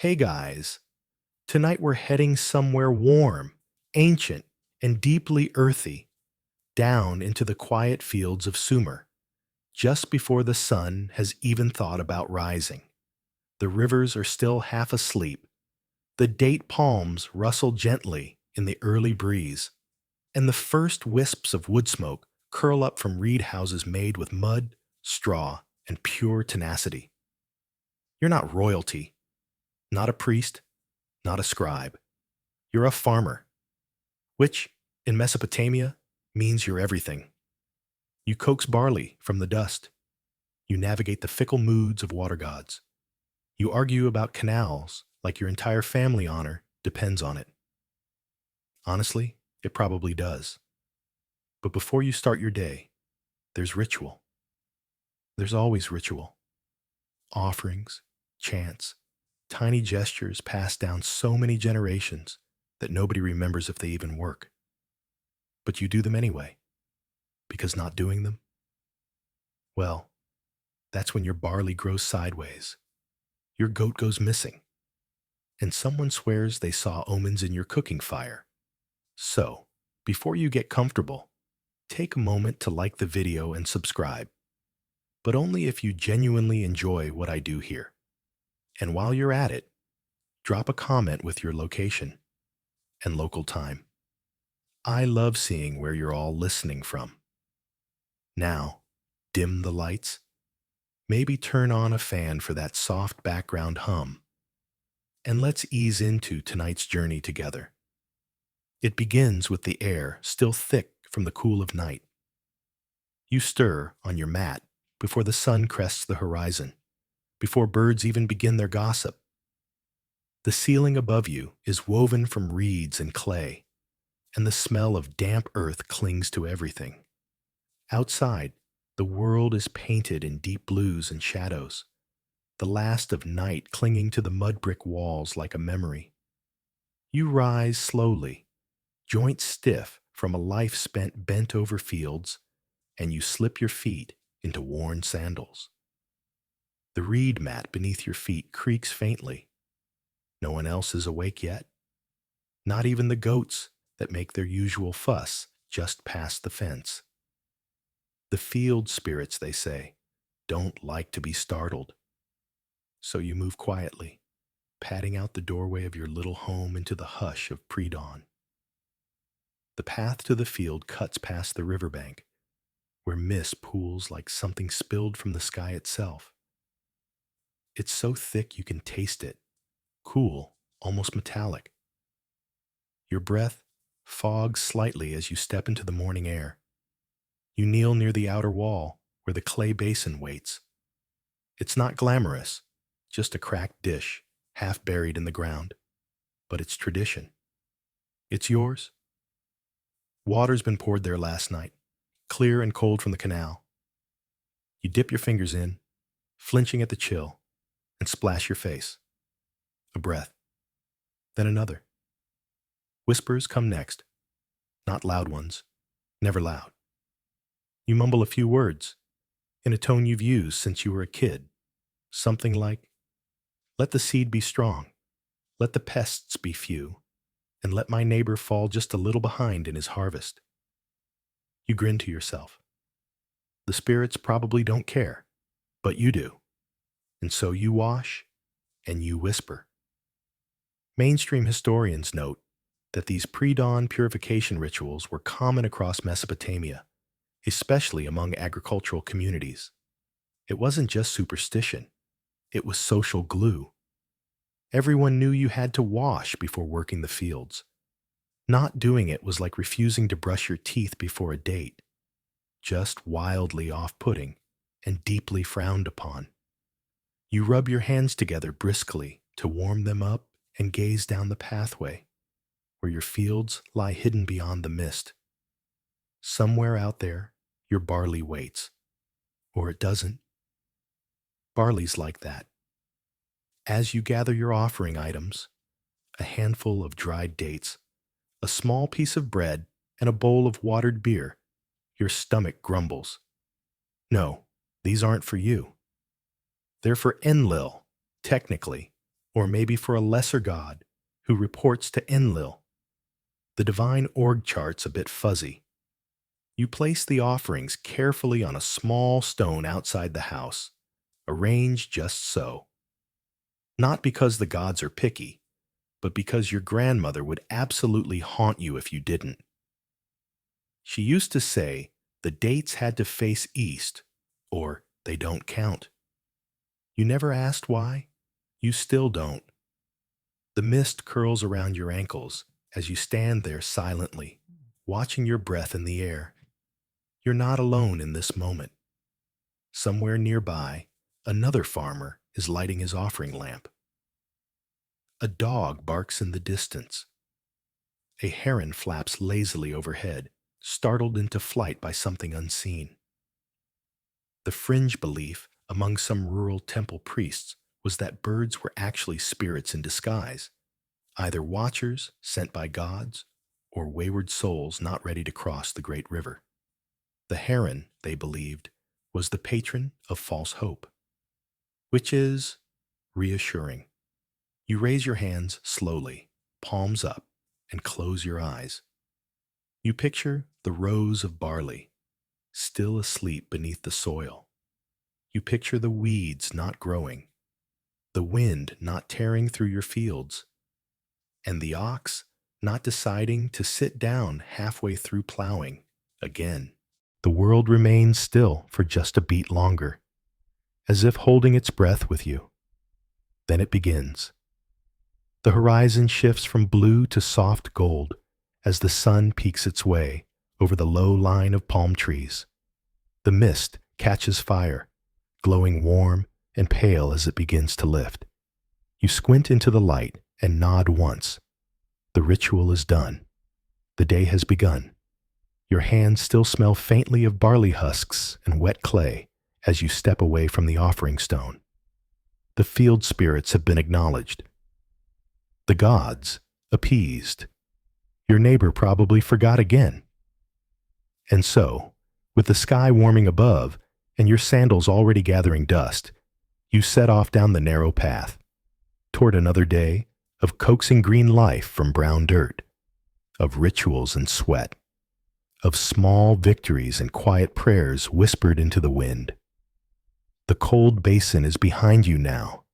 Hey guys, tonight we're heading somewhere warm, ancient, and deeply earthy, down into the quiet fields of Sumer, just before the sun has even thought about rising. The rivers are still half asleep, the date palms rustle gently in the early breeze, and the first wisps of wood smoke curl up from reed houses made with mud, straw, and pure tenacity. You're not royalty, not a priest, not a scribe. You're a farmer, which, in Mesopotamia, means you're everything. You coax barley from the dust. You navigate the fickle moods of water gods. You argue about canals like your entire family honor depends on it. Honestly, it probably does. But before you start your day, there's ritual. There's always ritual. Offerings, chants, tiny gestures passed down so many generations that nobody remembers if they even work. But you do them anyway, because not doing them, well, that's when your barley grows sideways, your goat goes missing, and someone swears they saw omens in your cooking fire. So, before you get comfortable, take a moment to like the video and subscribe, but only if you genuinely enjoy what I do here. And while you're at it, drop a comment with your location and local time. I love seeing where you're all listening from. Now, dim the lights. Maybe turn on a fan for that soft background hum, and let's ease into tonight's journey together. It begins with the air still thick from the cool of night. You stir on your mat before the sun crests the horizon, before birds even begin their gossip. The ceiling above you is woven from reeds and clay, and the smell of damp earth clings to everything. Outside, the world is painted in deep blues and shadows, the last of night clinging to the mud brick walls like a memory. You rise slowly, joints stiff from a life spent bent over fields, and you slip your feet into worn sandals. The reed mat beneath your feet creaks faintly. No one else is awake yet, not even the goats that make their usual fuss just past the fence. The field spirits, they say, don't like to be startled. So you move quietly, patting out the doorway of your little home into the hush of pre-dawn. The path to the field cuts past the riverbank, where mist pools like something spilled from the sky itself. It's so thick you can taste it, cool, almost metallic. Your breath fogs slightly as you step into the morning air. You kneel near the outer wall, where the clay basin waits. It's not glamorous, just a cracked dish, half buried in the ground. But it's tradition. It's yours. Water's been poured there last night, clear and cold from the canal. You dip your fingers in, flinching at the chill, and splash your face. A breath. Then another. Whispers come next. Not loud ones. Never loud. You mumble a few words, in a tone you've used since you were a kid. Something like, "Let the seed be strong. Let the pests be few. And let my neighbor fall just a little behind in his harvest." You grin to yourself. The spirits probably don't care, but you do. And so you wash, and you whisper. Mainstream historians note that these pre-dawn purification rituals were common across Mesopotamia, especially among agricultural communities. It wasn't just superstition, it was social glue. Everyone knew you had to wash before working the fields. Not doing it was like refusing to brush your teeth before a date, just wildly off-putting and deeply frowned upon. You rub your hands together briskly to warm them up and gaze down the pathway, where your fields lie hidden beyond the mist. Somewhere out there, your barley waits. Or it doesn't. Barley's like that. As you gather your offering items, a handful of dried dates, a small piece of bread, and a bowl of watered beer, your stomach grumbles. No, these aren't for you. They're for Enlil, technically, or maybe for a lesser god who reports to Enlil. The divine org chart's a bit fuzzy. You place the offerings carefully on a small stone outside the house, arranged just so. Not because the gods are picky, but because your grandmother would absolutely haunt you if you didn't. She used to say the dates had to face east, or they don't count. You never asked why? You still don't. The mist curls around your ankles as you stand there silently, watching your breath in the air. You're not alone in this moment. Somewhere nearby, another farmer is lighting his offering lamp. A dog barks in the distance. A heron flaps lazily overhead, startled into flight by something unseen. The fringe belief among some rural temple priests was that birds were actually spirits in disguise, either watchers sent by gods or wayward souls not ready to cross the great river. The heron, they believed, was the patron of false hope, which is reassuring. You raise your hands slowly, palms up, and close your eyes. You picture the rows of barley, still asleep beneath the soil. You picture the weeds not growing, the wind not tearing through your fields, and the ox not deciding to sit down halfway through plowing again. The world remains still for just a beat longer, as if holding its breath with you. Then it begins. The horizon shifts from blue to soft gold as the sun peeks its way over the low line of palm trees. The mist catches fire, glowing warm and pale as it begins to lift. You squint into the light and nod once. The ritual is done. The day has begun. Your hands still smell faintly of barley husks and wet clay as you step away from the offering stone. The field spirits have been acknowledged. The gods appeased. Your neighbor probably forgot again. And so, with the sky warming above and your sandals already gathering dust, you set off down the narrow path toward another day of coaxing green life from brown dirt, of rituals and sweat, of small victories and quiet prayers whispered into the wind. The cold basin is behind you now,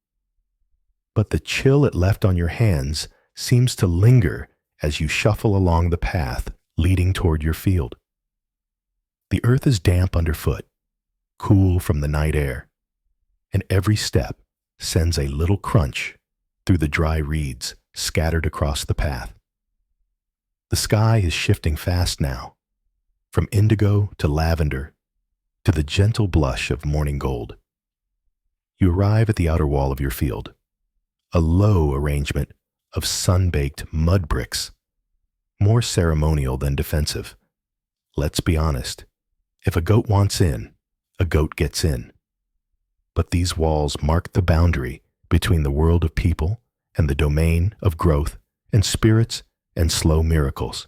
but the chill it left on your hands seems to linger as you shuffle along the path leading toward your field. The earth is damp underfoot, cool from the night air, and every step sends a little crunch through the dry reeds scattered across the path. The sky is shifting fast now, from indigo to lavender to the gentle blush of morning gold. You arrive at the outer wall of your field, a low arrangement of sun-baked mud bricks, more ceremonial than defensive. Let's be honest, if a goat wants in, a goat gets in. But these walls mark the boundary between the world of people and the domain of growth and spirits and slow miracles.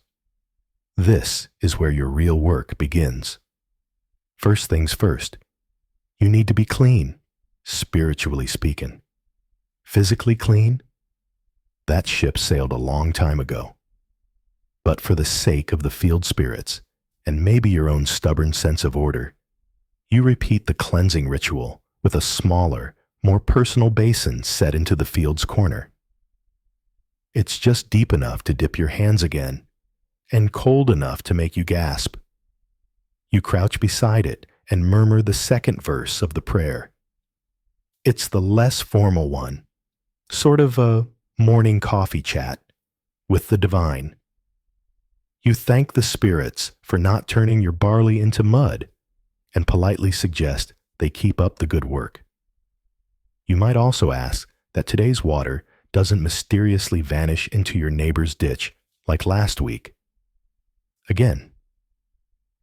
This is where your real work begins. First things first, you need to be clean, spiritually speaking. Physically clean? That ship sailed a long time ago. But for the sake of the field spirits, and maybe your own stubborn sense of order, you repeat the cleansing ritual with a smaller, more personal basin set into the field's corner. It's just deep enough to dip your hands again, and cold enough to make you gasp. You crouch beside it and murmur the second verse of the prayer. It's the less formal one, sort of a morning coffee chat with the divine. You thank the spirits for not turning your barley into mud and politely suggest they keep up the good work. You might also ask that today's water doesn't mysteriously vanish into your neighbor's ditch like last week. Again,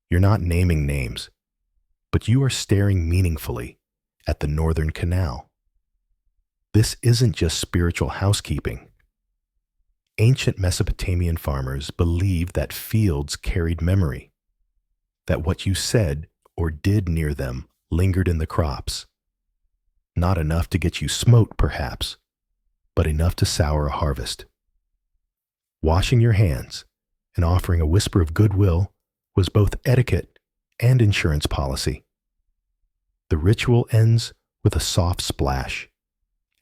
you're not naming names, but you are staring meaningfully at the northern canal. This isn't just spiritual housekeeping. Ancient Mesopotamian farmers believed that fields carried memory, that what you said or did near them lingered in the crops. Not enough to get you smote, perhaps, but enough to sour a harvest. Washing your hands and offering a whisper of goodwill was both etiquette and insurance policy. The ritual ends with a soft splash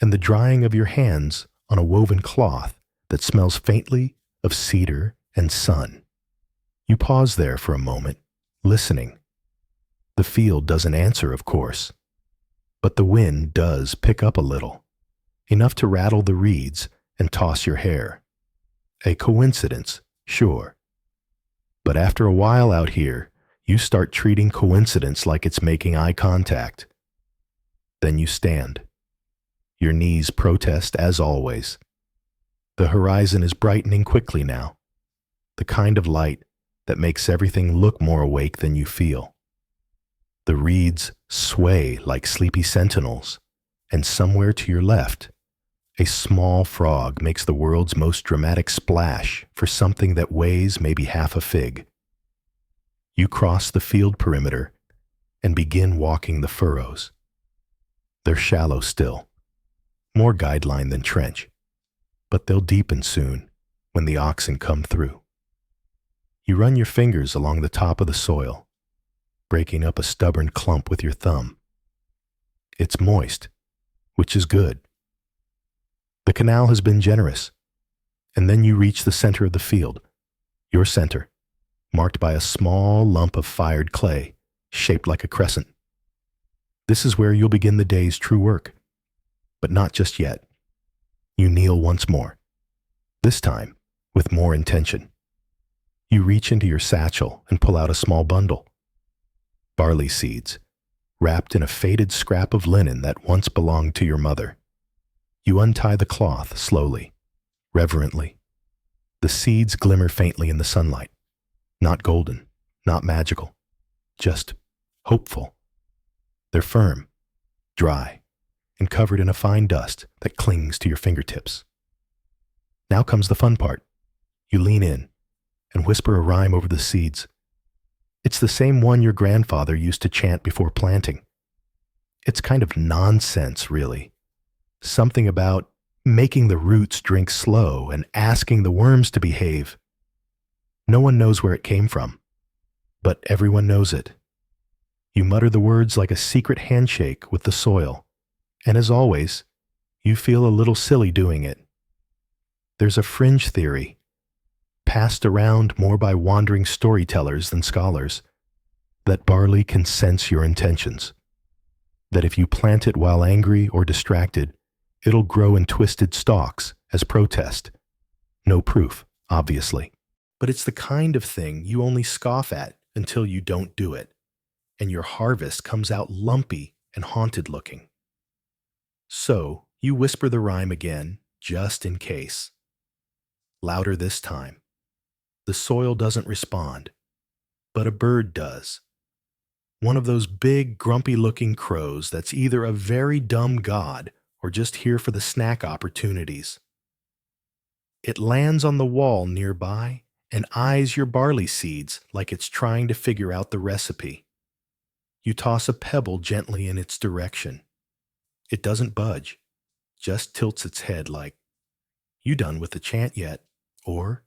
and the drying of your hands on a woven cloth that smells faintly of cedar and sun. You pause there for a moment, listening. The field doesn't answer, of course, but the wind does pick up a little, enough to rattle the reeds and toss your hair. A coincidence, sure. But after a while out here, you start treating coincidence like it's making eye contact. Then you stand. Your knees protest as always. The horizon is brightening quickly now, the kind of light that makes everything look more awake than you feel. The reeds sway like sleepy sentinels, and somewhere to your left, a small frog makes the world's most dramatic splash for something that weighs maybe half a fig. You cross the field perimeter and begin walking the furrows. They're shallow still, more guideline than trench, but they'll deepen soon when the oxen come through. You run your fingers along the top of the soil, breaking up a stubborn clump with your thumb. It's moist, which is good. The canal has been generous, and then you reach the center of the field, your center, marked by a small lump of fired clay, shaped like a crescent. This is where you'll begin the day's true work. But not just yet. You kneel once more, this time with more intention. You reach into your satchel and pull out a small bundle. Barley seeds, wrapped in a faded scrap of linen that once belonged to your mother. You untie the cloth slowly, reverently. The seeds glimmer faintly in the sunlight. Not golden, not magical, just hopeful. They're firm, dry, and covered in a fine dust that clings to your fingertips. Now comes the fun part. You lean in and whisper a rhyme over the seeds. It's the same one your grandfather used to chant before planting. It's kind of nonsense, really. Something about making the roots drink slow and asking the worms to behave. No one knows where it came from, but everyone knows it. You mutter the words like a secret handshake with the soil, and as always, you feel a little silly doing it. There's a fringe theory, passed around more by wandering storytellers than scholars, that barley can sense your intentions. That if you plant it while angry or distracted, it'll grow in twisted stalks as protest. No proof, obviously. But it's the kind of thing you only scoff at until you don't do it, and your harvest comes out lumpy and haunted looking. So you whisper the rhyme again, just in case. Louder this time. The soil doesn't respond, but a bird does. One of those big, grumpy-looking crows that's either a very dumb god or just here for the snack opportunities. It lands on the wall nearby and eyes your barley seeds like it's trying to figure out the recipe. You toss a pebble gently in its direction. It doesn't budge, just tilts its head like, "You done with the chant yet?" Or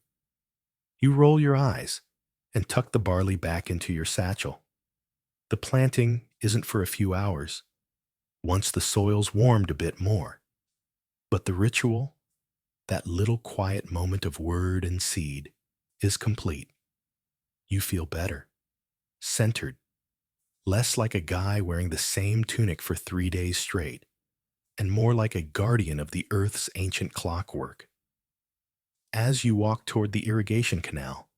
you roll your eyes and tuck the barley back into your satchel. The planting isn't for a few hours, once the soil's warmed a bit more. But the ritual, that little quiet moment of word and seed, is complete. You feel better, centered, less like a guy wearing the same tunic for 3 days straight, and more like a guardian of the earth's ancient clockwork. As you walk toward the irrigation canal,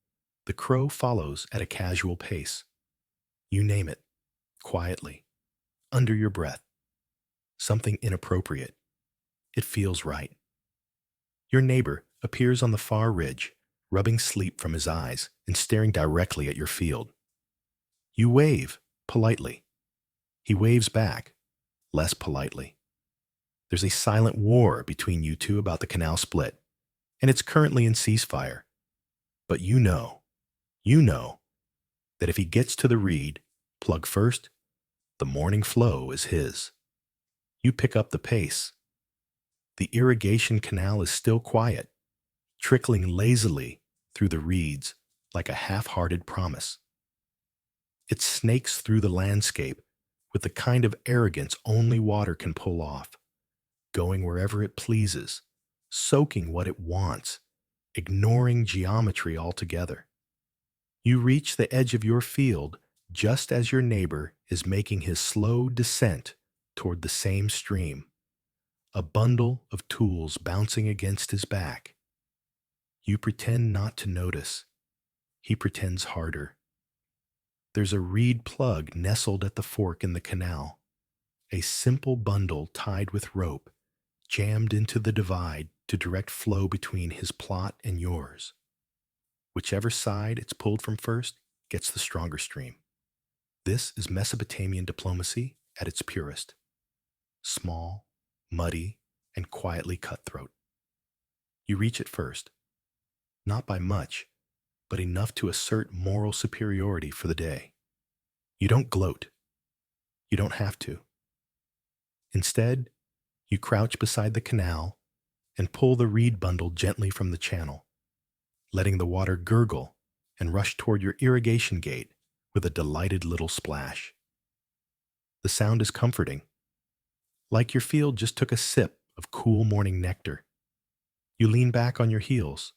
the crow follows at a casual pace. You name it, quietly, under your breath. Something inappropriate. It feels right. Your neighbor appears on the far ridge, rubbing sleep from his eyes and staring directly at your field. You wave, politely. He waves back, less politely. There's a silent war between you two about the canal split, and it's currently in ceasefire. But you know that if he gets to the reed, plug first, the morning flow is his. You pick up the pace. The irrigation canal is still quiet, trickling lazily through the reeds like a half-hearted promise. It snakes through the landscape with the kind of arrogance only water can pull off, going wherever it pleases, soaking what it wants, ignoring geometry altogether. You reach the edge of your field just as your neighbor is making his slow descent toward the same stream, a bundle of tools bouncing against his back. You pretend not to notice. He pretends harder. There's a reed plug nestled at the fork in the canal, a simple bundle tied with rope, jammed into the divide to direct flow between his plot and yours. Whichever side it's pulled from first gets the stronger stream. This is Mesopotamian diplomacy at its purest. Small, muddy, and quietly cutthroat. You reach it first, not by much, but enough to assert moral superiority for the day. You don't gloat. You don't have to. Instead, you crouch beside the canal and pull the reed bundle gently from the channel, letting the water gurgle and rush toward your irrigation gate with a delighted little splash. The sound is comforting, like your field just took a sip of cool morning nectar. You lean back on your heels,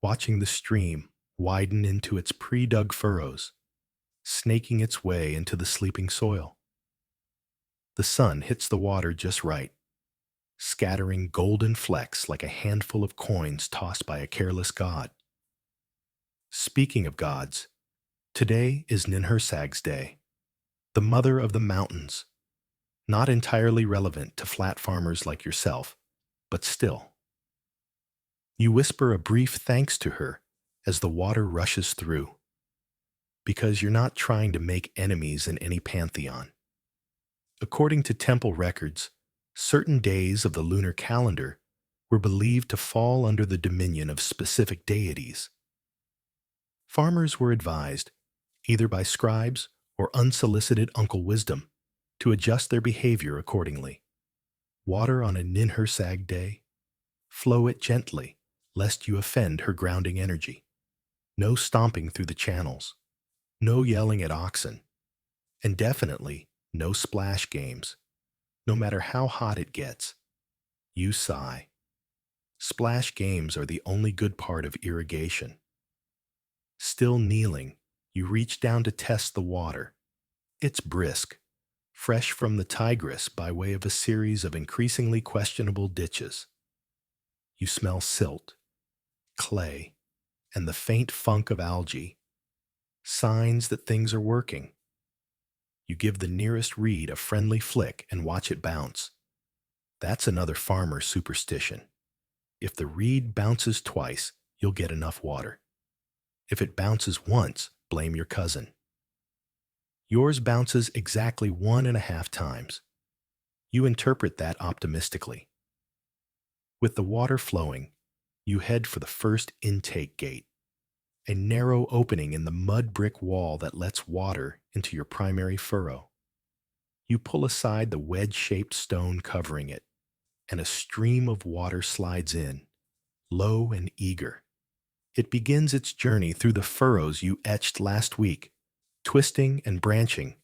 watching the stream widen into its pre-dug furrows, snaking its way into the sleeping soil. The sun hits the water just right, scattering golden flecks like a handful of coins tossed by a careless god. Speaking of gods, today is Ninhursag's day, the mother of the mountains, not entirely relevant to flat farmers like yourself, but still. You whisper a brief thanks to her as the water rushes through, because you're not trying to make enemies in any pantheon. According to temple records, certain days of the lunar calendar were believed to fall under the dominion of specific deities. Farmers were advised, either by scribes or unsolicited uncle wisdom, to adjust their behavior accordingly. Water on a Ninhursag day? Flow it gently, lest you offend her grounding energy. No stomping through the channels. No yelling at oxen. And definitely no splash games. No matter how hot it gets. You sigh. Splash games are the only good part of irrigation. Still kneeling, you reach down to test the water. It's brisk, fresh from the Tigris by way of a series of increasingly questionable ditches. You smell silt, clay, and the faint funk of algae, signs that things are working. You give the nearest reed a friendly flick and watch it bounce. That's another farmer superstition. If the reed bounces twice, you'll get enough water. If it bounces once, blame your cousin. Yours bounces exactly 1.5 times. You interpret that optimistically. With the water flowing, you head for the first intake gate, a narrow opening in the mud brick wall that lets water into your primary furrow. You pull aside the wedge-shaped stone covering it, and a stream of water slides in, low and eager. It begins its journey through the furrows you etched last week, twisting and branching,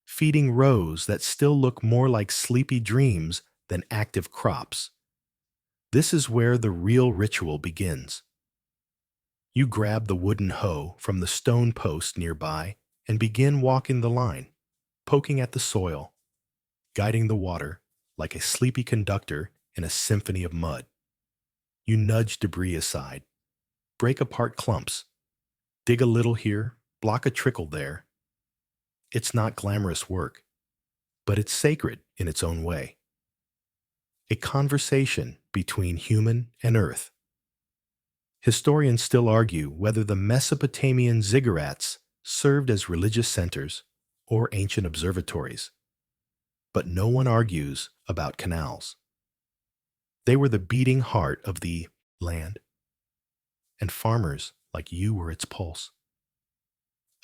feeding rows that still look more like sleepy dreams than active crops. This is where the real ritual begins. You grab the wooden hoe from the stone post nearby and begin walking the line, poking at the soil, guiding the water like a sleepy conductor in a symphony of mud. You nudge debris aside, break apart clumps, dig a little here, block a trickle there. It's not glamorous work, but it's sacred in its own way. A conversation between human and earth. Historians still argue whether the Mesopotamian ziggurats served as religious centers or ancient observatories. But no one argues about canals. They were the beating heart of the land, and farmers like you were its pulse.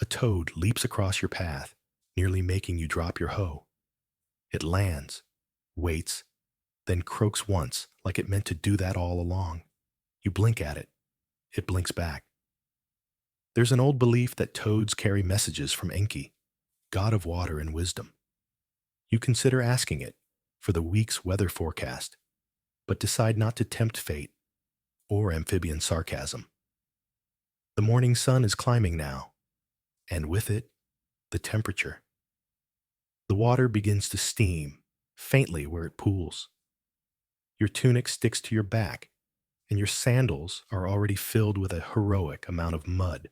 A toad leaps across your path, nearly making you drop your hoe. It lands, waits, then croaks once like it meant to do that all along. You blink at it. It blinks back. There's an old belief that toads carry messages from Enki, god of water and wisdom. You consider asking it for the week's weather forecast, but decide not to tempt fate or amphibian sarcasm. The morning sun is climbing now, and with it, the temperature. The water begins to steam, faintly where it pools. Your tunic sticks to your back, and your sandals are already filled with a heroic amount of mud.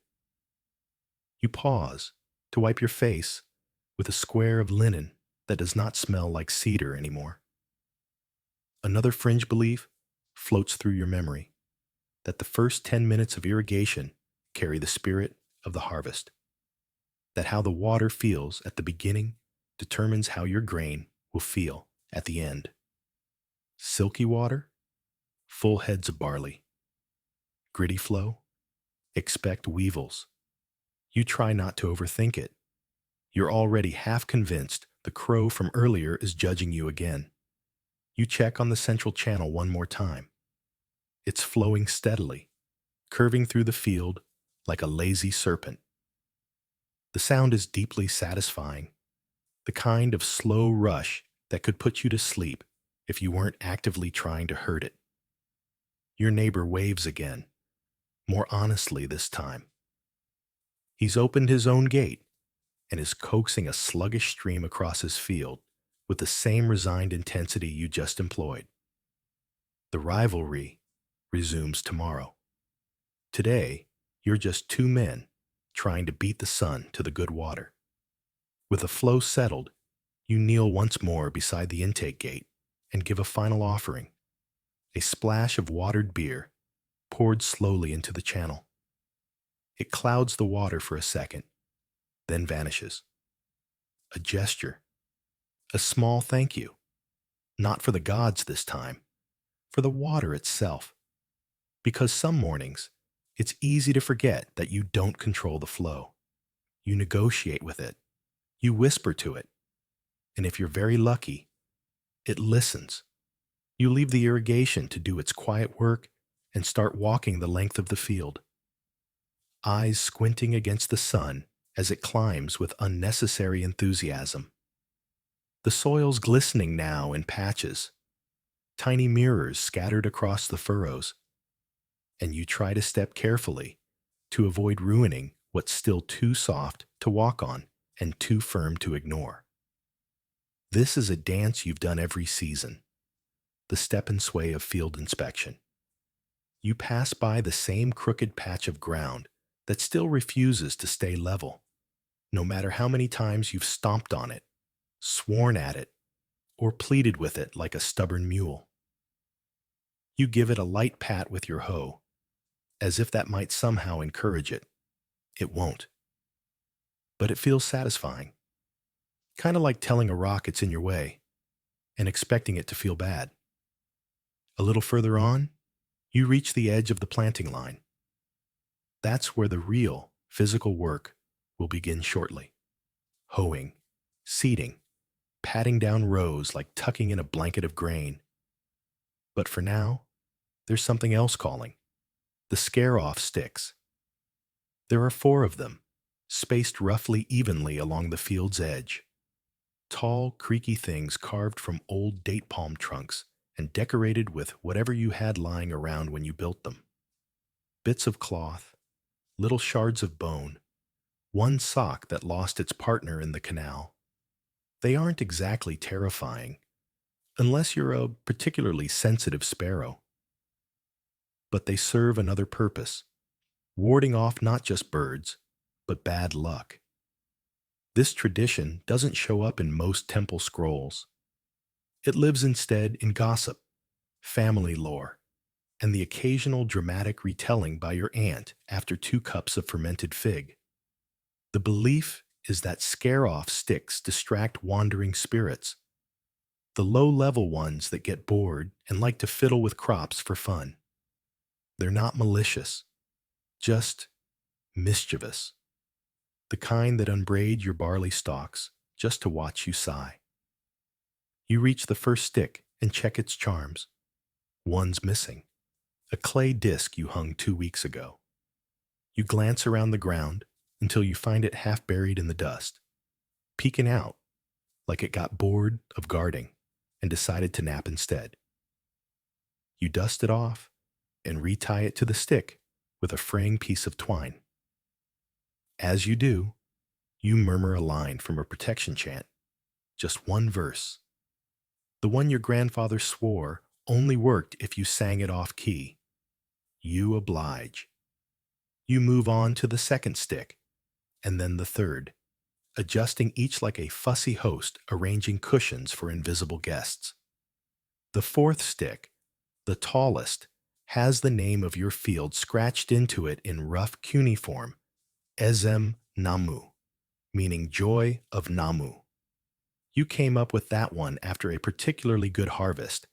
You pause to wipe your face with a square of linen that does not smell like cedar anymore. Another fringe belief floats through your memory that the first 10 minutes of irrigation carry the spirit of the harvest, that how the water feels at the beginning determines how your grain will feel at the end. Silky water, full heads of barley. Gritty flow, expect weevils. You try not to overthink it. You're already half convinced the crow from earlier is judging you again. You check on the central channel one more time. It's flowing steadily, curving through the field like a lazy serpent. The sound is deeply satisfying, the kind of slow rush that could put you to sleep if you weren't actively trying to hurt it. Your neighbor waves again, more honestly this time. He's opened his own gate and is coaxing a sluggish stream across his field with the same resigned intensity you just employed. The rivalry resumes tomorrow. Today, you're just two men trying to beat the sun to the good water. With the flow settled, you kneel once more beside the intake gate and give a final offering, a splash of watered beer poured slowly into the channel. It clouds the water for a second, then vanishes. A gesture, a small thank you, not for the gods this time, for the water itself. Because some mornings, it's easy to forget that you don't control the flow. You negotiate with it. You whisper to it. And if you're very lucky, it listens. You leave the irrigation to do its quiet work and start walking the length of the field, eyes squinting against the sun as it climbs with unnecessary enthusiasm. The soil's glistening now in patches, tiny mirrors scattered across the furrows, and you try to step carefully to avoid ruining what's still too soft to walk on and too firm to ignore. This is a dance you've done every season, the step and sway of field inspection. You pass by the same crooked patch of ground that still refuses to stay level, no matter how many times you've stomped on it, sworn at it, or pleaded with it like a stubborn mule. You give it a light pat with your hoe, as if that might somehow encourage it. It won't. But it feels satisfying. Kind of like telling a rock it's in your way and expecting it to feel bad. A little further on, you reach the edge of the planting line. That's where the real physical work will begin shortly. Hoeing, seeding, patting down rows like tucking in a blanket of grain. But for now, there's something else calling. The scare-off sticks. There are 4 of them, spaced roughly evenly along the field's edge. Tall, creaky things carved from old date palm trunks and decorated with whatever you had lying around when you built them. Bits of cloth, little shards of bone, one sock that lost its partner in the canal. They aren't exactly terrifying, unless you're a particularly sensitive sparrow. But they serve another purpose, warding off not just birds, but bad luck. This tradition doesn't show up in most temple scrolls. It lives instead in gossip, family lore, and the occasional dramatic retelling by your aunt after 2 cups of fermented fig. The belief is that scare-off sticks distract wandering spirits, the low-level ones that get bored and like to fiddle with crops for fun. They're not malicious, just mischievous, the kind that unbraid your barley stalks just to watch you sigh. You reach the first stick and check its charms. One's missing, a clay disc you hung 2 weeks ago. You glance around the ground until you find it half buried in the dust, peeking out like it got bored of guarding and decided to nap instead. You dust it off and retie it to the stick with a fraying piece of twine. As you do, you murmur a line from a protection chant, just one verse, the one your grandfather swore only worked if you sang it off key. You oblige. You move on to the second stick, and then the third, adjusting each like a fussy host arranging cushions for invisible guests. The fourth stick, the tallest, has the name of your field scratched into it in rough cuneiform, Ezem Namu, meaning joy of Namu. You came up with that one after a particularly good harvest,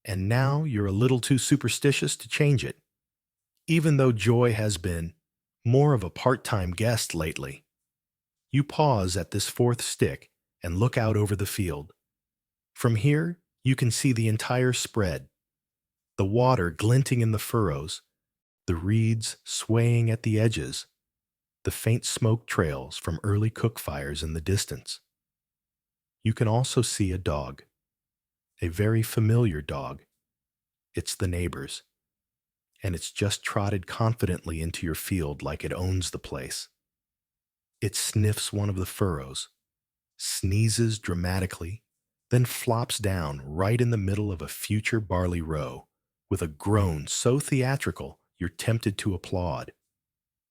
and now you're a little too superstitious to change it, even though joy has been more of a part-time guest lately. You pause at this fourth stick and look out over the field. From here, you can see the entire spread, the water glinting in the furrows, the reeds swaying at the edges, the faint smoke trails from early cook fires in the distance. You can also see a dog, a very familiar dog. It's the neighbor's, and it's just trotted confidently into your field like it owns the place. It sniffs one of the furrows, sneezes dramatically, then flops down right in the middle of a future barley row with a groan so theatrical you're tempted to applaud.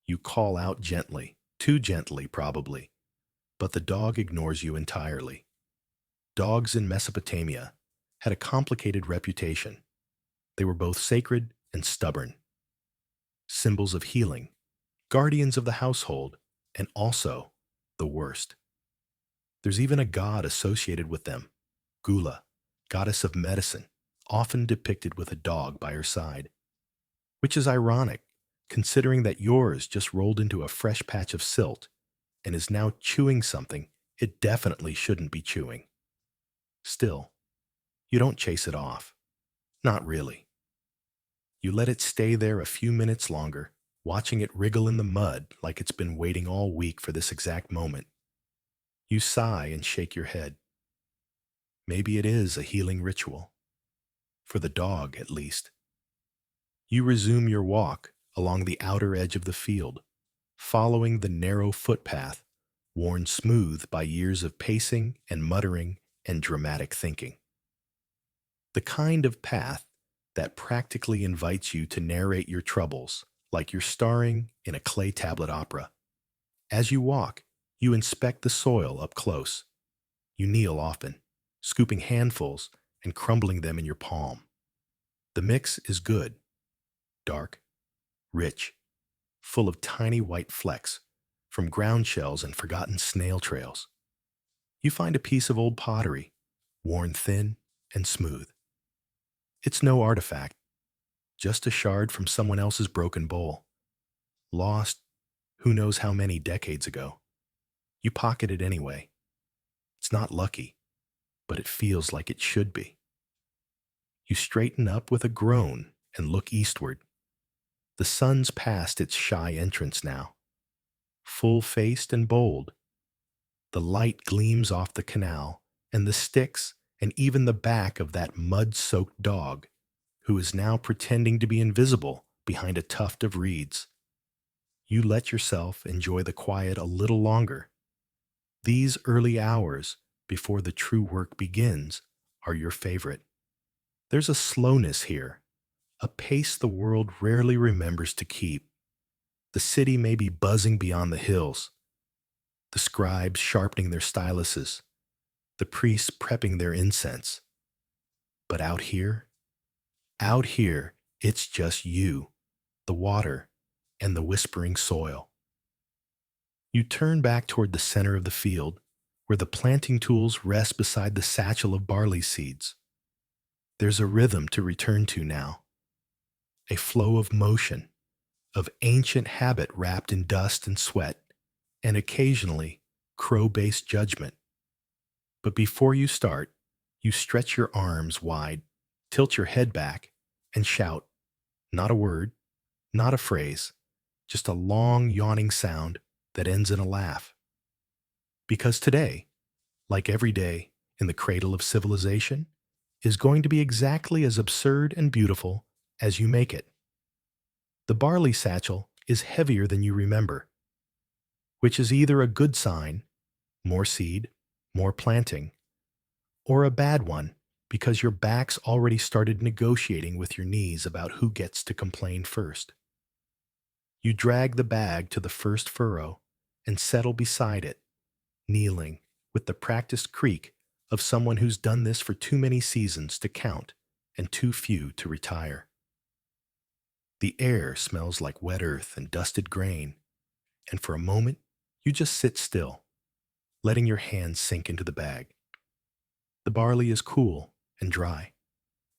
You call out gently, too gently probably, but the dog ignores you entirely. Dogs in Mesopotamia had a complicated reputation. They were both sacred and stubborn, symbols of healing, guardians of the household, and also the worst. There's even a god associated with them, Gula, goddess of medicine, often depicted with a dog by her side. Which is ironic, considering that yours just rolled into a fresh patch of silt and is now chewing something it definitely shouldn't be chewing. Still, you don't chase it off. Not really. You let it stay there a few minutes longer, watching it wriggle in the mud like it's been waiting all week for this exact moment. You sigh and shake your head. Maybe it is a healing ritual. For the dog, at least. You resume your walk along the outer edge of the field, following the narrow footpath worn smooth by years of pacing and muttering and dramatic thinking. The kind of path that practically invites you to narrate your troubles like you're starring in a clay tablet opera. As you walk, you inspect the soil up close. You kneel often, scooping handfuls and crumbling them in your palm. The mix is good, dark, rich, full of tiny white flecks from ground shells and forgotten snail trails. You find a piece of old pottery, worn thin and smooth. It's no artifact, just a shard from someone else's broken bowl, lost who knows how many decades ago. You pocket it anyway. It's not lucky, but it feels like it should be. You straighten up with a groan and look eastward. The sun's past its shy entrance now, full-faced and bold. The light gleams off the canal and the sticks and even the back of that mud-soaked dog, who is now pretending to be invisible behind a tuft of reeds. You let yourself enjoy the quiet a little longer. These early hours before the true work begins are your favorite. There's a slowness here, a pace the world rarely remembers to keep. The city may be buzzing beyond the hills, the scribes sharpening their styluses, the priests prepping their incense. But out here, it's just you, the water, and the whispering soil. You turn back toward the center of the field, where the planting tools rest beside the satchel of barley seeds. There's a rhythm to return to now, a flow of motion, of ancient habit wrapped in dust and sweat, and occasionally crow-based judgment. But before you start, you stretch your arms wide Tilt your head back and shout, not a word, not a phrase, just a long, yawning sound that ends in a laugh. Because today, like every day in the cradle of civilization, is going to be exactly as absurd and beautiful as you make it. The barley satchel is heavier than you remember, which is either a good sign, more seed, more planting, or a bad one because your back's already started negotiating with your knees about who gets to complain first. You drag the bag to the first furrow and settle beside it, kneeling with the practiced creak of someone who's done this for too many seasons to count and too few to retire. The air smells like wet earth and dusted grain, and for a moment you just sit still, letting your hands sink into the bag. The barley is cool and dry,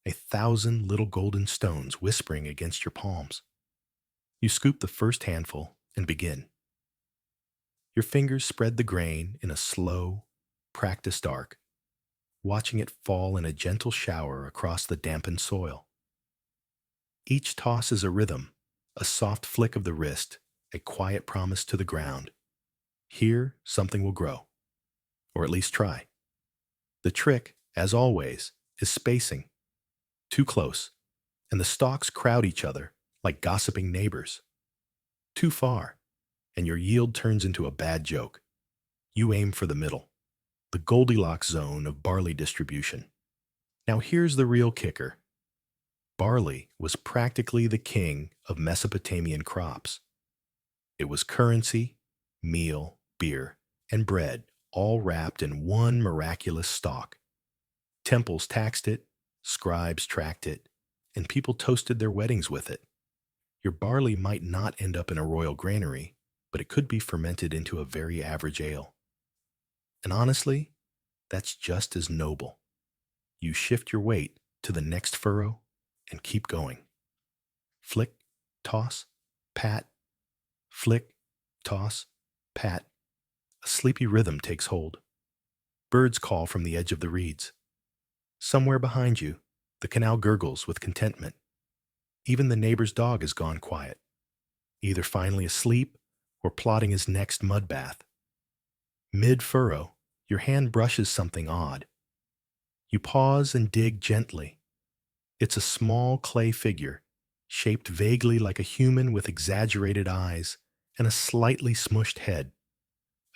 1,000 little golden stones whispering against your palms. You scoop the first handful and begin. Your fingers spread the grain in a slow, practiced arc, watching it fall in a gentle shower across the dampened soil. Each toss is a rhythm, a soft flick of the wrist, a quiet promise to the ground. Here, something will grow, or at least try. The trick, as always, is spacing. Too close, and the stalks crowd each other like gossiping neighbors. Too far, and your yield turns into a bad joke. You aim for the middle, the Goldilocks zone of barley distribution. Now here's the real kicker. Barley was practically the king of Mesopotamian crops. It was currency, meal, beer, and bread, all wrapped in one miraculous stalk. Temples taxed it, scribes tracked it, and people toasted their weddings with it. Your barley might not end up in a royal granary, but it could be fermented into a very average ale. And honestly, that's just as noble. You shift your weight to the next furrow and keep going. Flick, toss, pat, flick, toss, pat. A sleepy rhythm takes hold. Birds call from the edge of the reeds. Somewhere behind you, the canal gurgles with contentment. Even the neighbor's dog has gone quiet, either finally asleep or plotting his next mud bath. Mid-furrow, your hand brushes something odd. You pause and dig gently. It's a small clay figure, shaped vaguely like a human with exaggerated eyes and a slightly smushed head.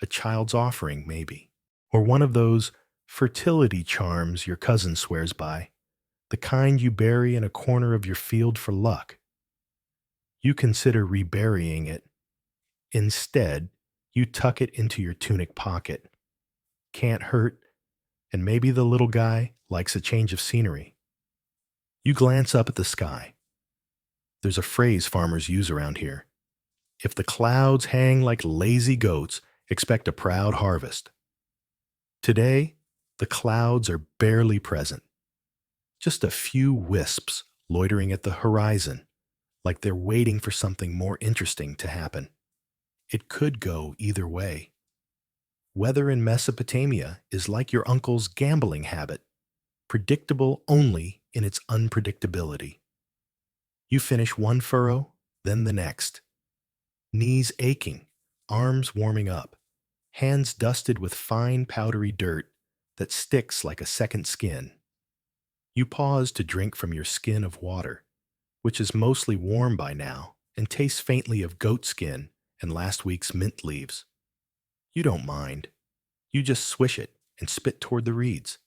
A child's offering, maybe. Or one of those fertility charms your cousin swears by, the kind you bury in a corner of your field for luck. You consider reburying it. Instead, you tuck it into your tunic pocket. Can't hurt, and maybe the little guy likes a change of scenery. You glance up at the sky. There's a phrase farmers use around here. If the clouds hang like lazy goats, expect a proud harvest. Today, the clouds are barely present. Just a few wisps loitering at the horizon, like they're waiting for something more interesting to happen. It could go either way. Weather in Mesopotamia is like your uncle's gambling habit, predictable only in its unpredictability. You finish one furrow, then the next. Knees aching, arms warming up, hands dusted with fine powdery dirt that sticks like a second skin. You pause to drink from your skin of water, which is mostly warm by now and tastes faintly of goat skin and last week's mint leaves. You don't mind. You just swish it and spit toward the reeds.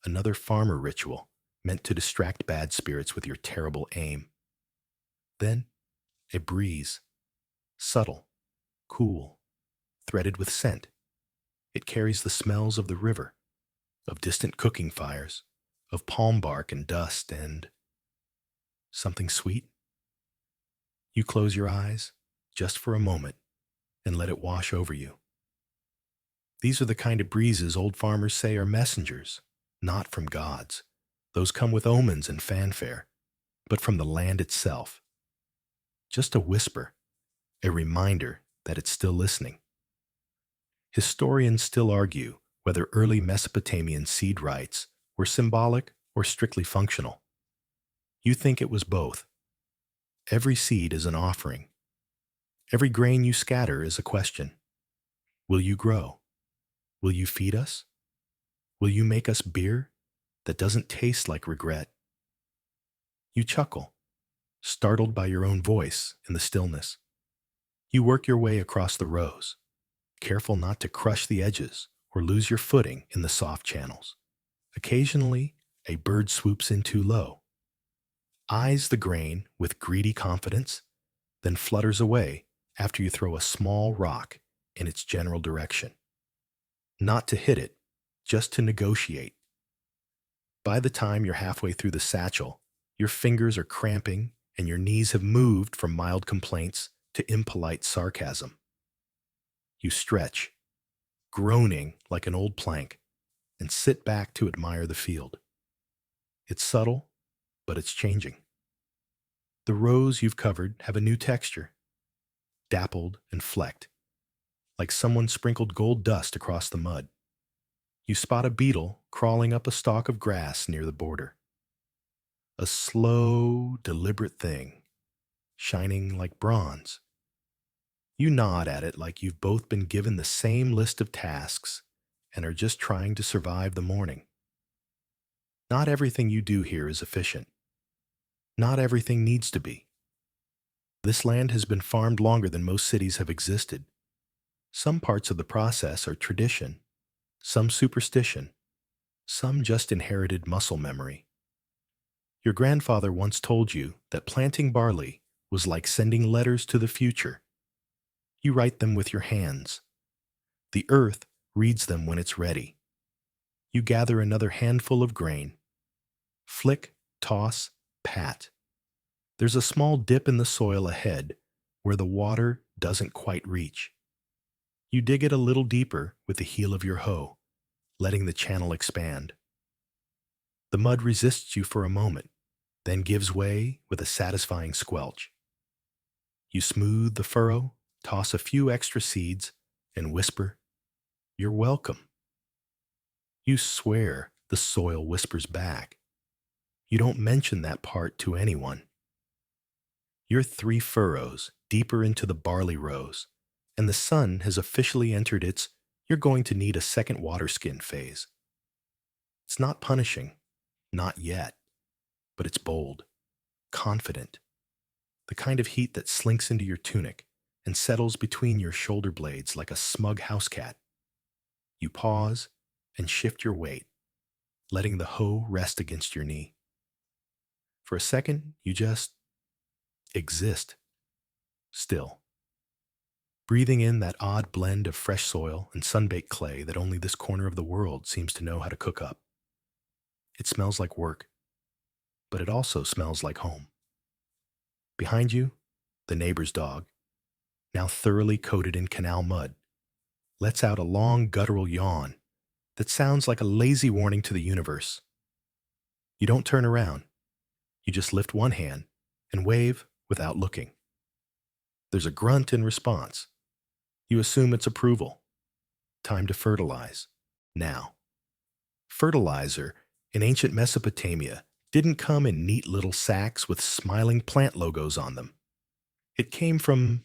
Another farmer ritual meant to distract bad spirits with your terrible aim. Then, a breeze. Subtle, cool, threaded with scent. It carries the smells of the river, of distant cooking fires, of palm bark and dust, and something sweet. You close your eyes, just for a moment, and let it wash over you. These are the kind of breezes old farmers say are messengers, not from gods. Those come with omens and fanfare, but from the land itself. Just a whisper, a reminder that it's still listening. Historians still argue whether early Mesopotamian seed rites were symbolic or strictly functional. You think it was both. Every seed is an offering. Every grain you scatter is a question. Will you grow? Will you feed us? Will you make us beer that doesn't taste like regret? You chuckle, startled by your own voice in the stillness. You work your way across the rows, careful not to crush the edges or lose your footing in the soft channels. Occasionally, a bird swoops in too low, eyes the grain with greedy confidence, then flutters away after you throw a small rock in its general direction. Not to hit it, just to negotiate. By the time you're halfway through the satchel, your fingers are cramping and your knees have moved from mild complaints to impolite sarcasm. You stretch, groaning like an old plank, and sit back to admire the field. It's subtle, but it's changing. The rows you've covered have a new texture, dappled and flecked, like someone sprinkled gold dust across the mud. You spot a beetle crawling up a stalk of grass near the border. A slow, deliberate thing, shining like bronze. You nod at it like you've both been given the same list of tasks and are just trying to survive the morning. Not everything you do here is efficient. Not everything needs to be. This land has been farmed longer than most cities have existed. Some parts of the process are tradition, some superstition, some just inherited muscle memory. Your grandfather once told you that planting barley was like sending letters to the future. You write them with your hands. The earth reads them when it's ready. You gather another handful of grain. Flick, toss, pat. There's a small dip in the soil ahead where the water doesn't quite reach. You dig it a little deeper with the heel of your hoe, letting the channel expand. The mud resists you for a moment, then gives way with a satisfying squelch. You smooth the furrow, toss a few extra seeds, and whisper, "You're welcome." You swear the soil whispers back. You don't mention that part to anyone. You're 3 furrows deeper into the barley rows, and the sun has officially entered its "you're going to need a second water skin" phase. It's not punishing, not yet, but it's bold, confident, the kind of heat that slinks into your tunic and settles between your shoulder blades like a smug house cat. You pause and shift your weight, letting the hoe rest against your knee. For a second, you just exist, still, breathing in that odd blend of fresh soil and sun-baked clay that only this corner of the world seems to know how to cook up. It smells like work, but it also smells like home. Behind you, the neighbor's dog, now thoroughly coated in canal mud, lets out a long guttural yawn that sounds like a lazy warning to the universe. You don't turn around. You just lift one hand and wave without looking. There's a grunt in response. You assume it's approval. Time to fertilize. Now. Fertilizer in ancient Mesopotamia didn't come in neat little sacks with smiling plant logos on them. It came from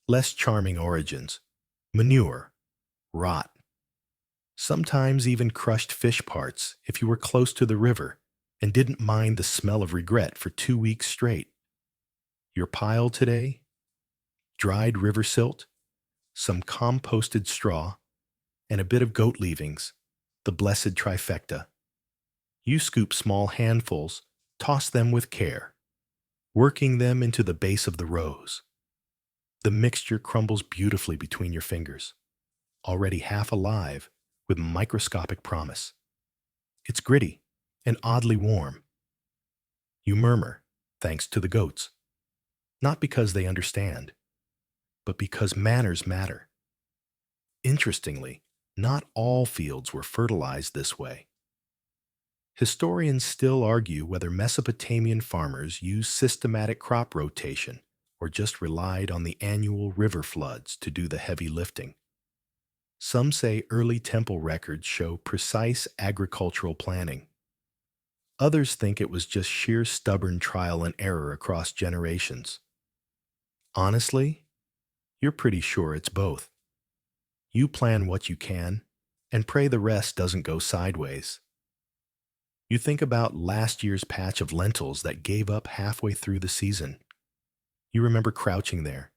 less charming origins: manure, rot, sometimes even crushed fish parts if you were close to the river and didn't mind the smell of regret for 2 weeks straight. Your pile today? Dried river silt, some composted straw, and a bit of goat leavings, the blessed trifecta. You scoop small handfuls, toss them with care, working them into the base of the rows. The mixture crumbles beautifully between your fingers, already half alive with microscopic promise. It's gritty and oddly warm. You murmur, thanks to the goats. Not because they understand, but because manners matter. Interestingly, not all fields were fertilized this way. Historians still argue whether Mesopotamian farmers used systematic crop rotation or just relied on the annual river floods to do the heavy lifting. Some say early temple records show precise agricultural planning. Others think it was just sheer stubborn trial and error across generations. Honestly, you're pretty sure it's both. You plan what you can and pray the rest doesn't go sideways. You think about last year's patch of lentils that gave up halfway through the season. You remember crouching there,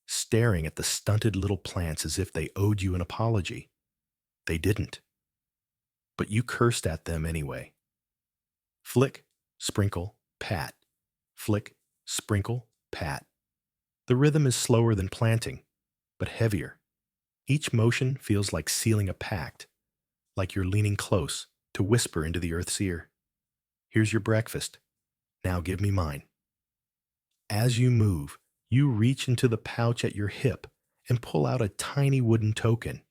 staring at the stunted little plants as if they owed you an apology. They didn't, but you cursed at them anyway. Flick, sprinkle, pat. Flick, sprinkle, pat. The rhythm is slower than planting, but heavier. Each motion feels like sealing a pact, like you're leaning close to whisper into the earth's ear. Here's your breakfast. Now give me mine. As you move, you reach into the pouch at your hip and pull out a tiny wooden token,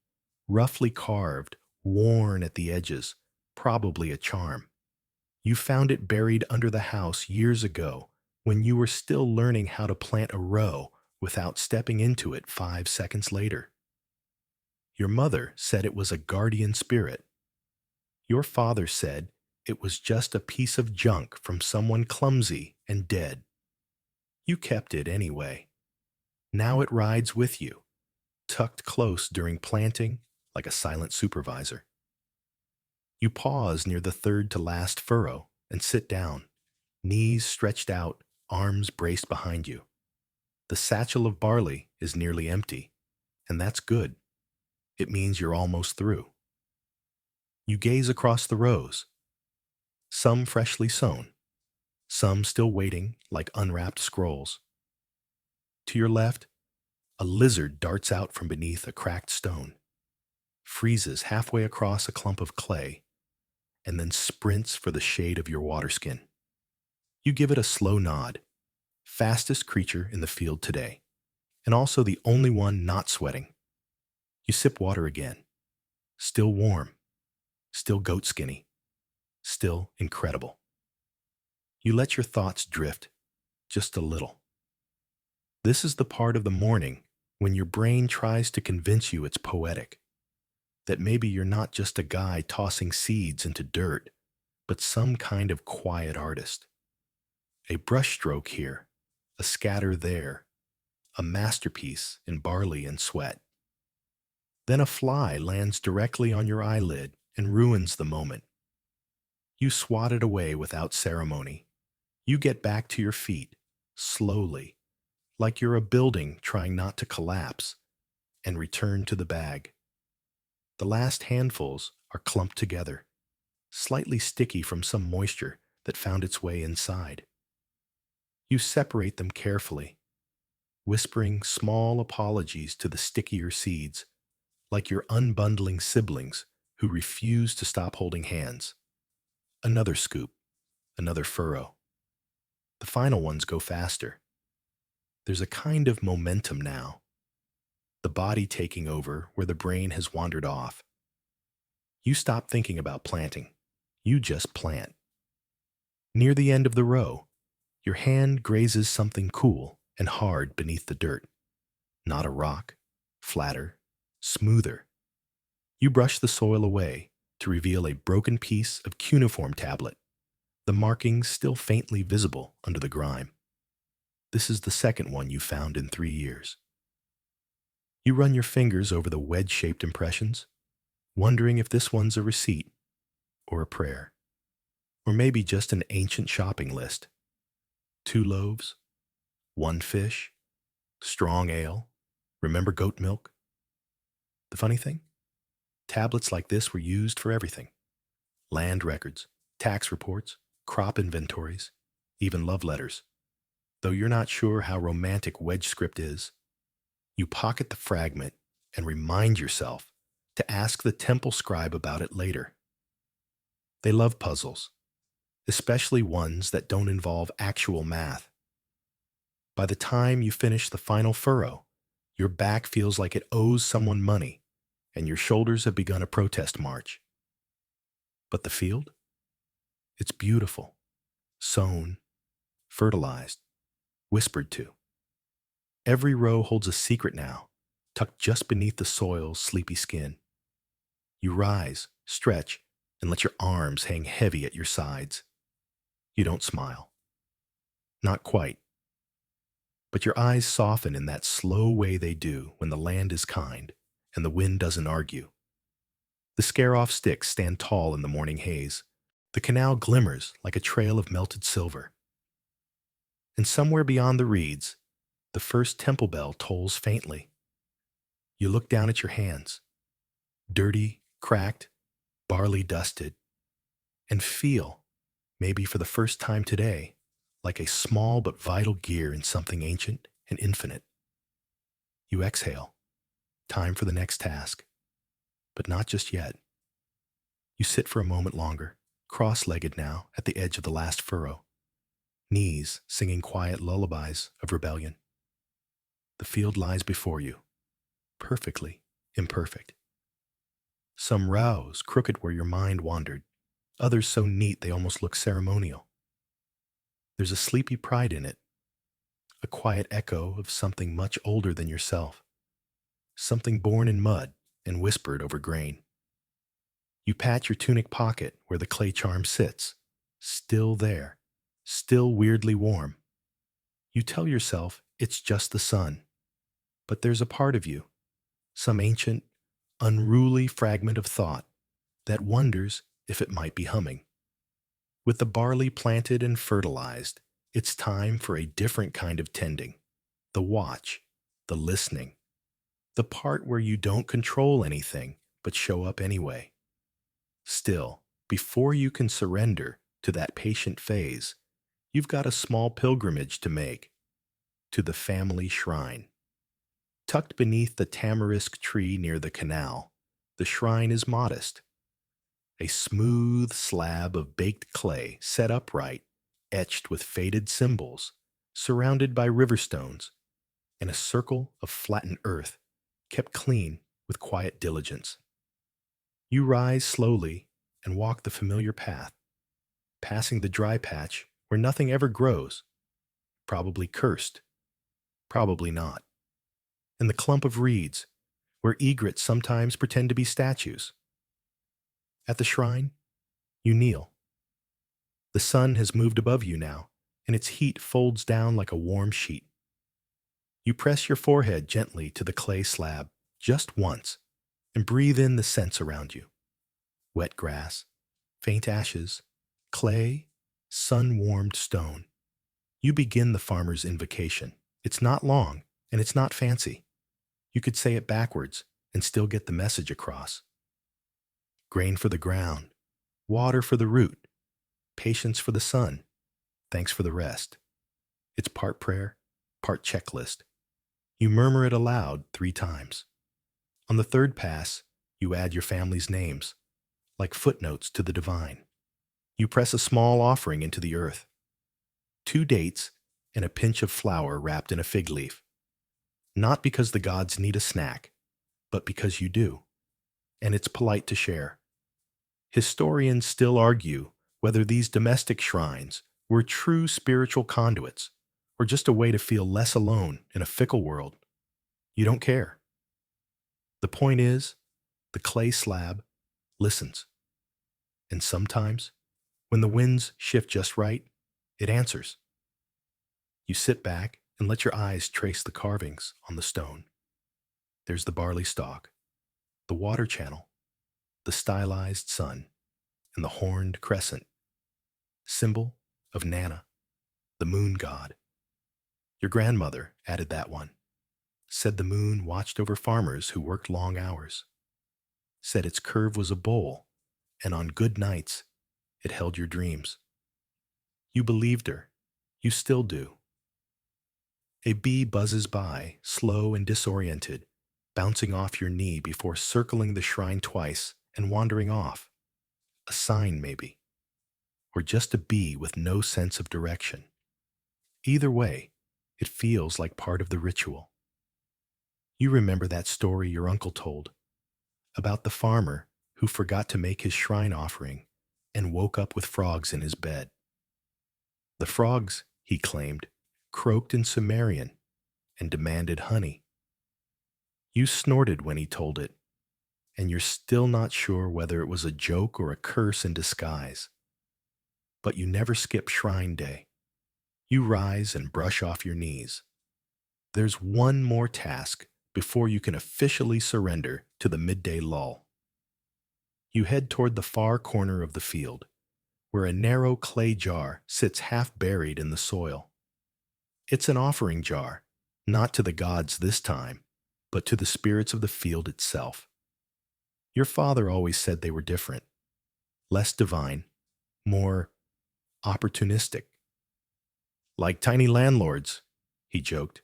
roughly carved, worn at the edges, probably a charm. You found it buried under the house years ago when you were still learning how to plant a row without stepping into it 5 seconds later. Your mother said it was a guardian spirit. Your father said it was just a piece of junk from someone clumsy and dead. You kept it anyway. Now it rides with you, tucked close during planting like a silent supervisor. You pause near the third to last furrow and sit down, knees stretched out, arms braced behind you. The satchel of barley is nearly empty, and that's good. It means you're almost through. You gaze across the rows, some freshly sown, some still waiting like unwrapped scrolls. To your left, a lizard darts out from beneath a cracked stone, freezes halfway across a clump of clay, and then sprints for the shade of your waterskin. You give it a slow nod. Fastest creature in the field today, and also the only one not sweating. You sip water again. Still warm, still goat skinny, still incredible. You let your thoughts drift just a little. This is the part of the morning when your brain tries to convince you it's poetic, that maybe you're not just a guy tossing seeds into dirt, but some kind of quiet artist. A brushstroke here, a scatter there, a masterpiece in barley and sweat. Then a fly lands directly on your eyelid and ruins the moment. You swat it away without ceremony. You get back to your feet, slowly, like you're a building trying not to collapse, and return to the bag. The last handfuls are clumped together, slightly sticky from some moisture that found its way inside. You separate them carefully, whispering small apologies to the stickier seeds, like you're unbundling siblings who refuse to stop holding hands. Another scoop, another furrow. The final ones go faster. There's a kind of momentum now, the body taking over where the brain has wandered off. You stop thinking about planting. You just plant. Near the end of the row, your hand grazes something cool and hard beneath the dirt. Not a rock, flatter, smoother. You brush the soil away to reveal a broken piece of cuneiform tablet, the markings still faintly visible under the grime. This is the second one you found in 3 years. You run your fingers over the wedge-shaped impressions, wondering if this one's a receipt or a prayer, or maybe just an ancient shopping list. 2 loaves, 1 fish, strong ale, remember goat milk? The funny thing? Tablets like this were used for everything. Land records, tax reports, crop inventories, even love letters. Though you're not sure how romantic wedge script is, you pocket the fragment and remind yourself to ask the temple scribe about it later. They love puzzles, especially ones that don't involve actual math. By the time you finish the final furrow, your back feels like it owes someone money, and your shoulders have begun a protest march. But the field? It's beautiful, sown, fertilized, whispered to. Every row holds a secret now, tucked just beneath the soil's sleepy skin. You rise, stretch, and let your arms hang heavy at your sides. You don't smile. Not quite. But your eyes soften in that slow way they do when the land is kind and the wind doesn't argue. The scare-off sticks stand tall in the morning haze. The canal glimmers like a trail of melted silver. And somewhere beyond the reeds, the first temple bell tolls faintly. You look down at your hands, dirty, cracked, barley dusted, and feel, maybe for the first time today, like a small but vital gear in something ancient and infinite. You exhale, time for the next task, but not just yet. You sit for a moment longer, cross-legged now at the edge of the last furrow, knees singing quiet lullabies of rebellion. The field lies before you, perfectly imperfect. Some rows crooked where your mind wandered, others so neat they almost look ceremonial. There's a sleepy pride in it, a quiet echo of something much older than yourself, something born in mud and whispered over grain. You pat your tunic pocket where the clay charm sits, still there, still weirdly warm. You tell yourself it's just the sun, but there's a part of you, some ancient, unruly fragment of thought, that wonders if it might be humming. With the barley planted and fertilized, it's time for a different kind of tending. The watch, the listening, the part where you don't control anything but show up anyway. Still, before you can surrender to that patient phase, you've got a small pilgrimage to make to the family shrine. Tucked beneath the tamarisk tree near the canal, the shrine is modest. A smooth slab of baked clay set upright, etched with faded symbols, surrounded by river stones, and a circle of flattened earth kept clean with quiet diligence. You rise slowly and walk the familiar path, passing the dry patch where nothing ever grows, probably cursed, probably not, and the clump of reeds where egrets sometimes pretend to be statues. At the shrine, you kneel. The sun has moved above you now, and its heat folds down like a warm sheet. You press your forehead gently to the clay slab just once and breathe in the scents around you. Wet grass, faint ashes, clay, sun-warmed stone. You begin the farmer's invocation. It's not long, and it's not fancy. You could say it backwards and still get the message across. Grain for the ground, water for the root, patience for the sun, thanks for the rest. It's part prayer, part checklist. You murmur it aloud 3 times. On the third pass, you add your family's names, like footnotes to the divine. You press a small offering into the earth. 2 dates and a pinch of flour wrapped in a fig leaf. Not because the gods need a snack, but because you do. And it's polite to share. Historians still argue whether these domestic shrines were true spiritual conduits or just a way to feel less alone in a fickle world. You don't care. The point is, the clay slab listens. And sometimes, when the winds shift just right, it answers. You sit back and let your eyes trace the carvings on the stone. There's the barley stalk, the water channel, the stylized sun, and the horned crescent, symbol of Nana, the moon god. Your grandmother added that one, said the moon watched over farmers who worked long hours, said its curve was a bowl, and on good nights, it held your dreams. You believed her. You still do. A bee buzzes by, slow and disoriented, bouncing off your knee before circling the shrine twice and wandering off. A sign, maybe. Or just a bee with no sense of direction. Either way, it feels like part of the ritual. You remember that story your uncle told about the farmer who forgot to make his shrine offering and woke up with frogs in his bed. The frogs, he claimed, croaked in Sumerian and demanded honey. You snorted when he told it, and you're still not sure whether it was a joke or a curse in disguise. But you never skip shrine day. You rise and brush off your knees. There's one more task before you can officially surrender to the midday lull. You head toward the far corner of the field, where a narrow clay jar sits half buried in the soil. It's an offering jar, not to the gods this time, but to the spirits of the field itself. Your father always said they were different, less divine, more opportunistic. Like tiny landlords, he joked.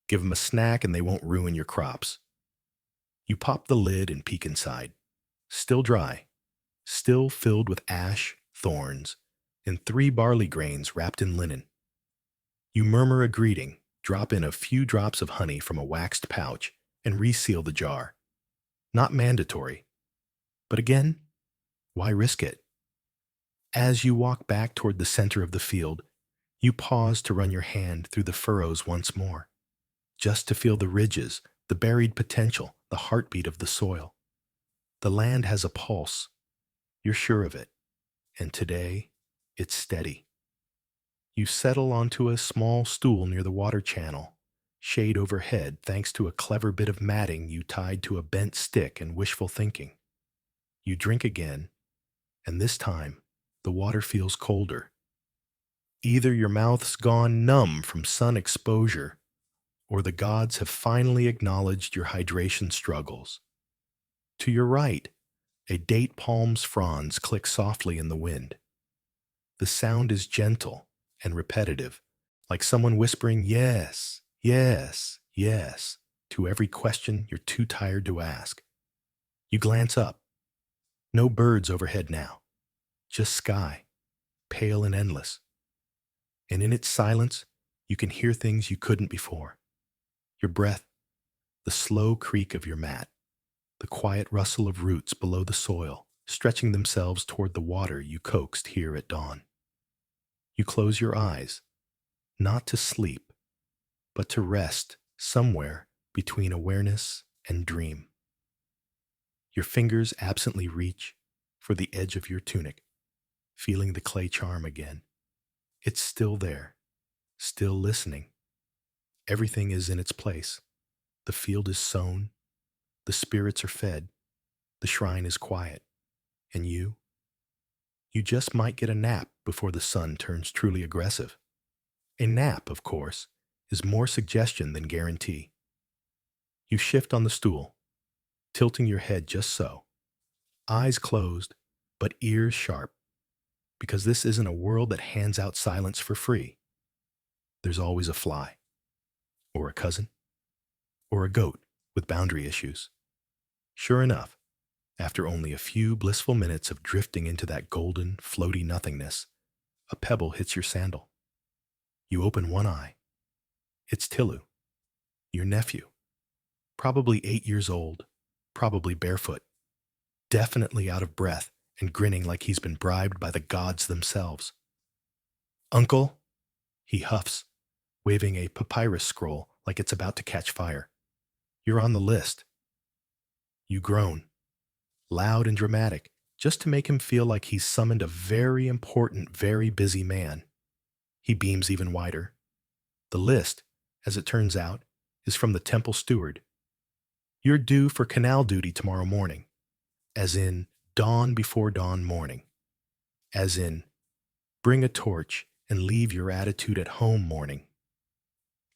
Give them a snack and they won't ruin your crops. You pop the lid and peek inside. Still dry, still filled with ash, thorns, and 3 barley grains wrapped in linen. You murmur a greeting, drop in a few drops of honey from a waxed pouch, and reseal the jar. Not mandatory. But again, why risk it? As you walk back toward the center of the field, you pause to run your hand through the furrows once more, just to feel the ridges, the buried potential, the heartbeat of the soil. The land has a pulse. You're sure of it. And today, it's steady. You settle onto a small stool near the water channel, shade overhead thanks to a clever bit of matting you tied to a bent stick and wishful thinking. You drink again, and this time, the water feels colder. Either your mouth's gone numb from sun exposure, or the gods have finally acknowledged your hydration struggles. To your right, a date palm's fronds click softly in the wind. The sound is gentle and repetitive, like someone whispering yes, yes, yes to every question you're too tired to ask. You glance up. No birds overhead now, just sky, pale and endless. And in its silence, you can hear things you couldn't before. Your breath, the slow creak of your mat, the quiet rustle of roots below the soil, stretching themselves toward the water you coaxed here at dawn. You close your eyes, not to sleep, but to rest somewhere between awareness and dream. Your fingers absently reach for the edge of your tunic, feeling the clay charm again. It's still there, still listening. Everything is in its place. The field is sown, the spirits are fed, the shrine is quiet, and you just might get a nap before the sun turns truly aggressive. A nap, of course, is more suggestion than guarantee. You shift on the stool, tilting your head just so, eyes closed, but ears sharp, because this isn't a world that hands out silence for free. There's always a fly, or a cousin, or a goat with boundary issues. Sure enough, after only a few blissful minutes of drifting into that golden, floaty nothingness, a pebble hits your sandal. You open one eye. It's Tilu, your nephew, probably 8 years old, probably barefoot, definitely out of breath and grinning like he's been bribed by the gods themselves. Uncle, he huffs, waving a papyrus scroll like it's about to catch fire. You're on the list. You groan, loud and dramatic, just to make him feel like he's summoned a very important, very busy man. He beams even wider. The list, as it turns out, is from the temple steward. You're due for canal duty tomorrow morning, as in dawn before dawn morning, as in bring a torch and leave your attitude at home morning.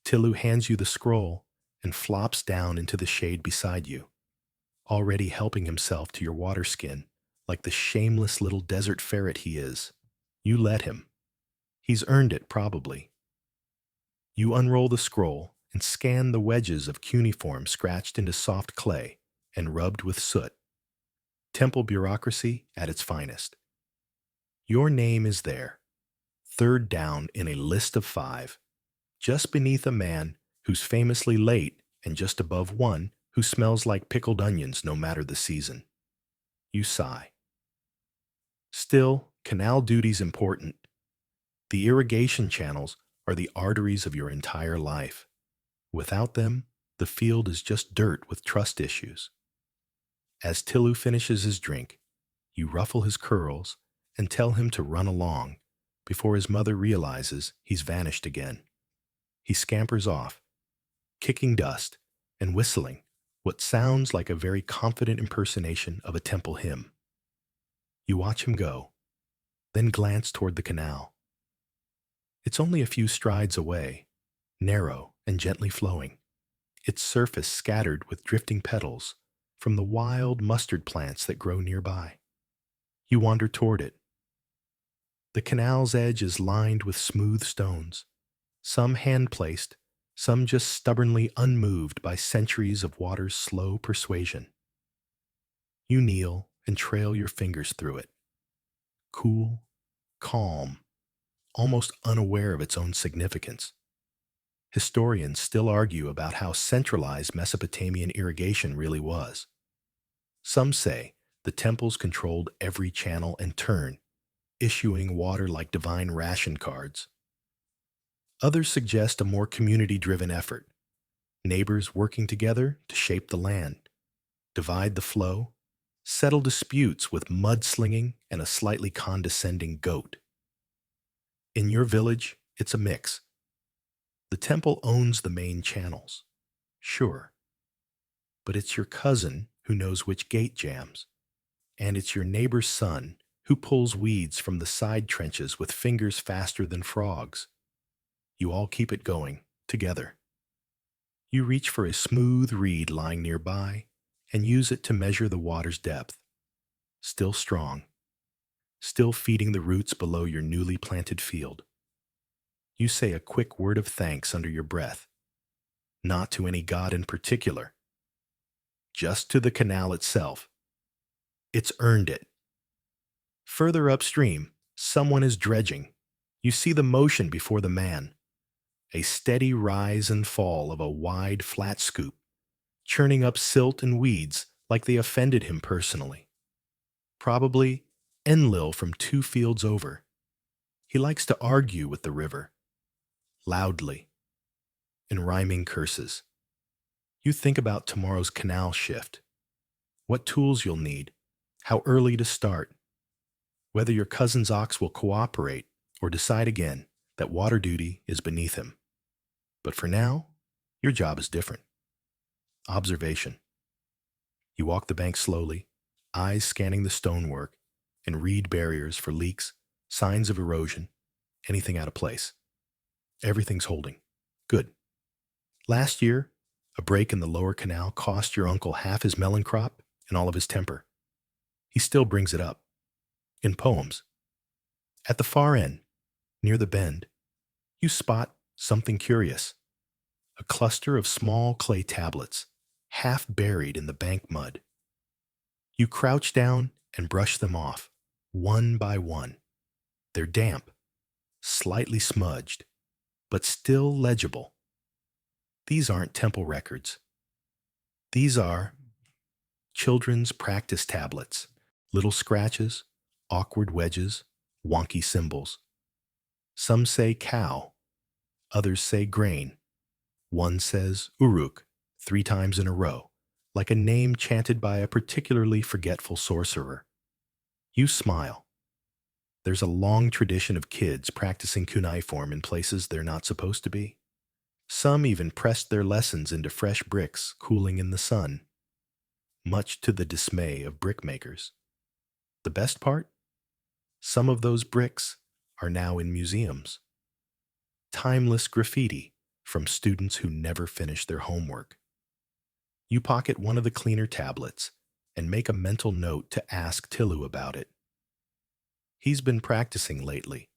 Tilu hands you the scroll and flops down into the shade beside you, already helping himself to your water skin like the shameless little desert ferret he is. You let him. He's earned it, probably. You unroll the scroll and scan the wedges of cuneiform scratched into soft clay and rubbed with soot. Temple bureaucracy at its finest. Your name is there, third down in a list of 5, just beneath a man who's famously late and just above one who smells like pickled onions no matter the season. You sigh. Still, canal duty's important. The irrigation channels are the arteries of your entire life. Without them, the field is just dirt with trust issues. As Tilu finishes his drink, you ruffle his curls and tell him to run along, Before his mother realizes, he's vanished again. He scampers off, kicking dust and whistling what sounds like a very confident impersonation of a temple hymn. You watch him go, then glance toward the canal. It's only a few strides away, narrow and gently flowing, its surface scattered with drifting petals from the wild mustard plants that grow nearby. You wander toward it. The canal's edge is lined with smooth stones, some hand-placed, some just stubbornly unmoved by centuries of water's slow persuasion. You kneel and trail your fingers through it, cool, calm, almost unaware of its own significance. Historians still argue about how centralized Mesopotamian irrigation really was. Some say the temples controlled every channel and turn, issuing water like divine ration cards. Others suggest a more community-driven effort, neighbors working together to shape the land, divide the flow, settle disputes with mudslinging and a slightly condescending goat. In your village, it's a mix. The temple owns the main channels, sure, but it's your cousin who knows which gate jams, and it's your neighbor's son who pulls weeds from the side trenches with fingers faster than frogs. You all keep it going, together. You reach for a smooth reed lying nearby and use it to measure the water's depth. Still strong, still feeding the roots below your newly planted field. You say a quick word of thanks under your breath, not to any god in particular, just to the canal itself. It's earned it. Further upstream, someone is dredging. You see the motion before the man, a steady rise and fall of a wide, flat scoop, churning up silt and weeds like they offended him personally. Probably Enlil from 2 fields over. He likes to argue with the river, loudly, in rhyming curses. You think about tomorrow's canal shift, what tools you'll need, how early to start, whether your cousin's ox will cooperate or decide again that water duty is beneath him. But for now, your job is different. Observation. You walk the bank slowly, eyes scanning the stonework and reed barriers for leaks, signs of erosion, anything out of place. Everything's holding. Good. Last year, a break in the lower canal cost your uncle half his melon crop and all of his temper. He still brings it up. In poems. At the far end, near the bend, you spot something curious. A cluster of small clay tablets, half buried in the bank mud. You crouch down and brush them off, one by one. They're damp, slightly smudged, but still legible. These aren't temple records. These are children's practice tablets, little scratches, awkward wedges, wonky symbols. Some say cow, others say grain. One says Uruk 3 times in a row, like a name chanted by a particularly forgetful sorcerer. You smile. There's a long tradition of kids practicing cuneiform in places they're not supposed to be. Some even pressed their lessons into fresh bricks cooling in the sun, much to the dismay of brickmakers. The best part? Some of those bricks are now in museums. Timeless graffiti from students who never finish their homework. You pocket one of the cleaner tablets and make a mental note to ask Tilu about it. He's been practicing lately,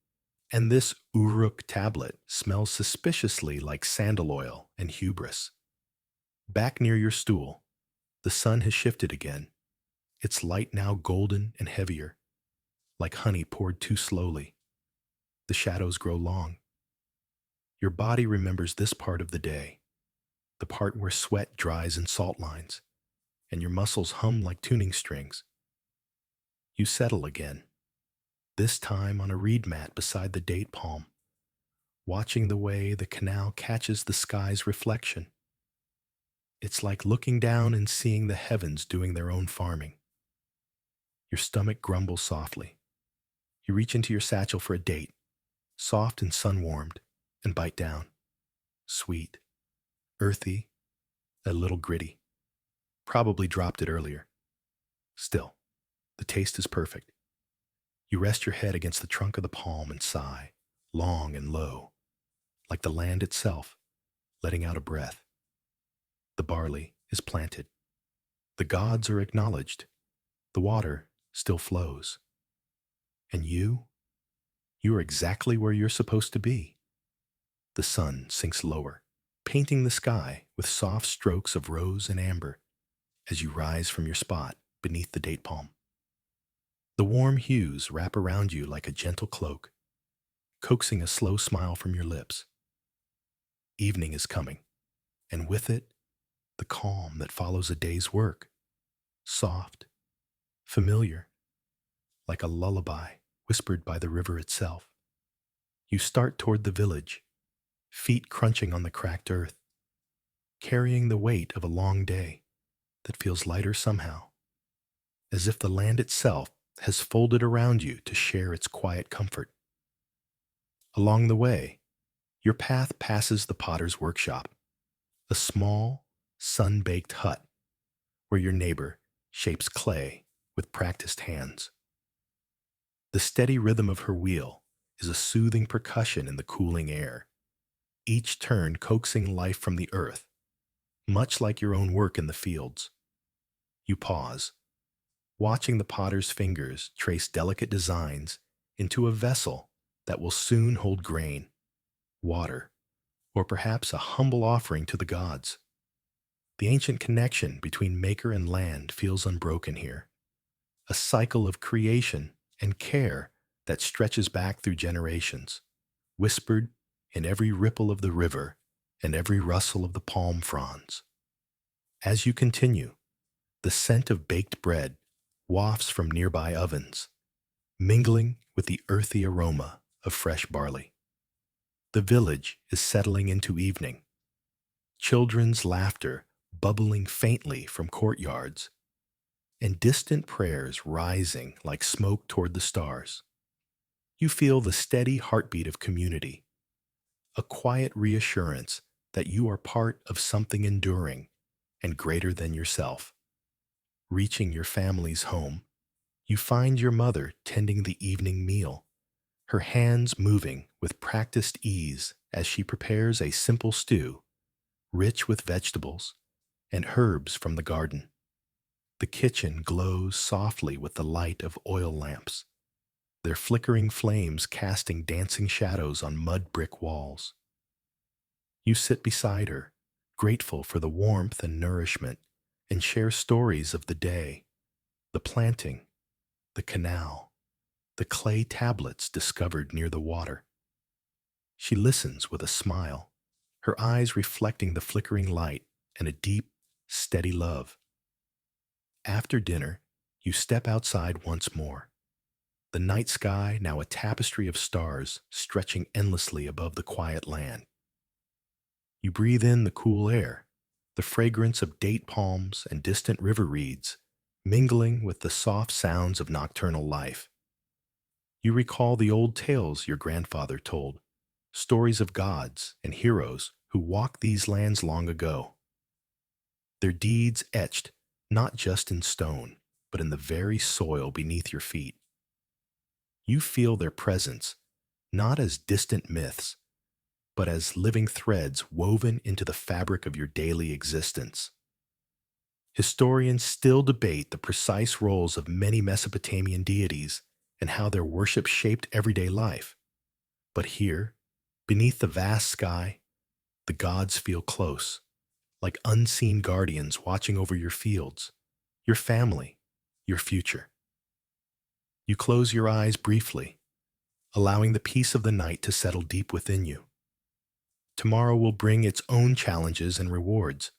and this Uruk tablet smells suspiciously like sandal oil and hubris. Back near your stool, the sun has shifted again, its light now golden and heavier, like honey poured too slowly. The shadows grow long. Your body remembers this part of the day, the part where sweat dries in salt lines, and your muscles hum like tuning strings. You settle again, this time on a reed mat beside the date palm, watching the way the canal catches the sky's reflection. It's like looking down and seeing the heavens doing their own farming. Your stomach grumbles softly. You reach into your satchel for a date, soft and sun-warmed, and bite down. Sweet, earthy, a little gritty. Probably dropped it earlier. Still, the taste is perfect. You rest your head against the trunk of the palm and sigh, long and low, like the land itself, letting out a breath. The barley is planted. The gods are acknowledged. The water still flows. And you are exactly where you're supposed to be. The sun sinks lower, painting the sky with soft strokes of rose and amber as you rise from your spot beneath the date palm. The warm hues wrap around you like a gentle cloak, coaxing a slow smile from your lips. Evening is coming, and with it, the calm that follows a day's work, soft, familiar, like a lullaby whispered by the river itself. You start toward the village, feet crunching on the cracked earth, carrying the weight of a long day that feels lighter somehow, as if the land itself has folded around you to share its quiet comfort. Along the way, your path passes the potter's workshop, a small, sun-baked hut where your neighbor shapes clay with practiced hands. The steady rhythm of her wheel is a soothing percussion in the cooling air, each turn coaxing life from the earth, much like your own work in the fields. You pause, watching the potter's fingers trace delicate designs into a vessel that will soon hold grain, water, or perhaps a humble offering to the gods. The ancient connection between maker and land feels unbroken here, a cycle of creation and care that stretches back through generations, whispered in every ripple of the river and every rustle of the palm fronds. As you continue, the scent of baked bread wafts from nearby ovens, mingling with the earthy aroma of fresh barley. The village is settling into evening, children's laughter bubbling faintly from courtyards, and distant prayers rising like smoke toward the stars. You feel the steady heartbeat of community, a quiet reassurance that you are part of something enduring and greater than yourself. Reaching your family's home, you find your mother tending the evening meal, her hands moving with practiced ease as she prepares a simple stew, rich with vegetables and herbs from the garden. The kitchen glows softly with the light of oil lamps, their flickering flames casting dancing shadows on mud brick walls. You sit beside her, grateful for the warmth and nourishment, and share stories of the day, the planting, the canal, the clay tablets discovered near the water. She listens with a smile, her eyes reflecting the flickering light and a deep, steady love. After dinner, you step outside once more, the night sky now a tapestry of stars stretching endlessly above the quiet land. You breathe in the cool air, the fragrance of date palms and distant river reeds, mingling with the soft sounds of nocturnal life. You recall the old tales your grandfather told, stories of gods and heroes who walked these lands long ago. Their deeds etched not just in stone, but in the very soil beneath your feet. You feel their presence, not as distant myths, but as living threads woven into the fabric of your daily existence. Historians still debate the precise roles of many Mesopotamian deities and how their worship shaped everyday life. But here, beneath the vast sky, the gods feel close, like unseen guardians watching over your fields, your family, your future. You close your eyes briefly, allowing the peace of the night to settle deep within you. Tomorrow will bring its own challenges and rewards,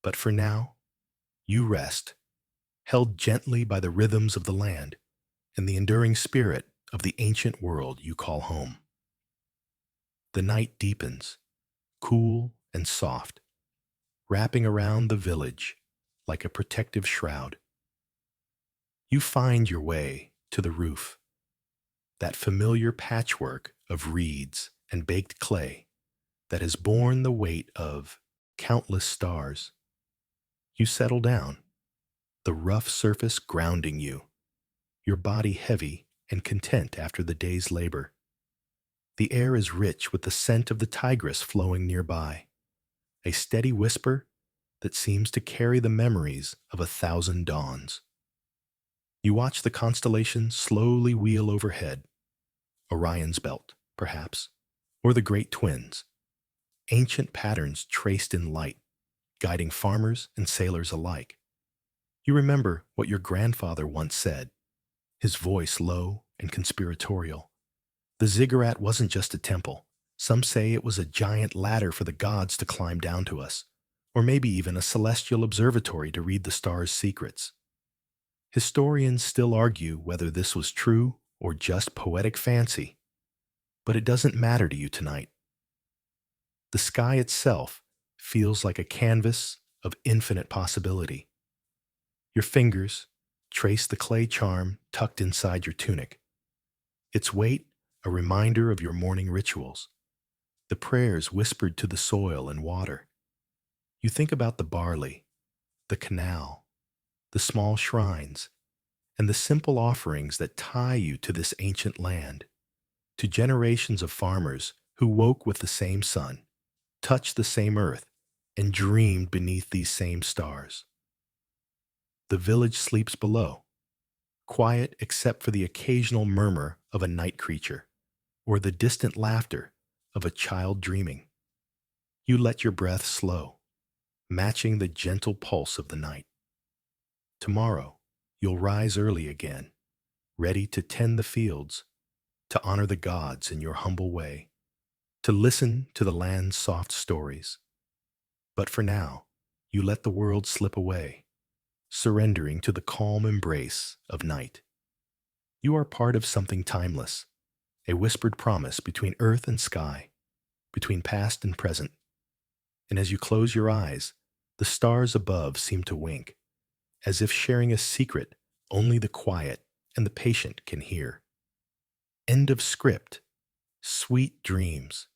but for now, you rest, held gently by the rhythms of the land and the enduring spirit of the ancient world you call home. The night deepens, cool and soft, wrapping around the village like a protective shroud. You find your way to the roof, that familiar patchwork of reeds and baked clay that has borne the weight of countless stars. You settle down, the rough surface grounding you, your body heavy and content after the day's labor. The air is rich with the scent of the tigress flowing nearby, a steady whisper that seems to carry the memories of 1,000 dawns. You watch the constellation slowly wheel overhead, Orion's belt, perhaps, or the Great Twins, ancient patterns traced in light, guiding farmers and sailors alike. You remember what your grandfather once said, his voice low and conspiratorial. The ziggurat wasn't just a temple. Some say it was a giant ladder for the gods to climb down to us, or maybe even a celestial observatory to read the stars' secrets. Historians still argue whether this was true or just poetic fancy, but it doesn't matter to you tonight. The sky itself feels like a canvas of infinite possibility. Your fingers trace the clay charm tucked inside your tunic, its weight a reminder of your morning rituals, the prayers whispered to the soil and water. You think about the barley, the canal, the small shrines, and the simple offerings that tie you to this ancient land, to generations of farmers who woke with the same sun, touched the same earth, and dreamed beneath these same stars. The village sleeps below, quiet except for the occasional murmur of a night creature, or the distant laughter of a child dreaming. You let your breath slow, matching the gentle pulse of the night. Tomorrow, you'll rise early again, ready to tend the fields, to honor the gods in your humble way, to listen to the land's soft stories. But for now, you let the world slip away, surrendering to the calm embrace of night. You are part of something timeless, a whispered promise between earth and sky, between past and present. And as you close your eyes, the stars above seem to wink, as if sharing a secret only the quiet and the patient can hear. End of script. Sweet dreams.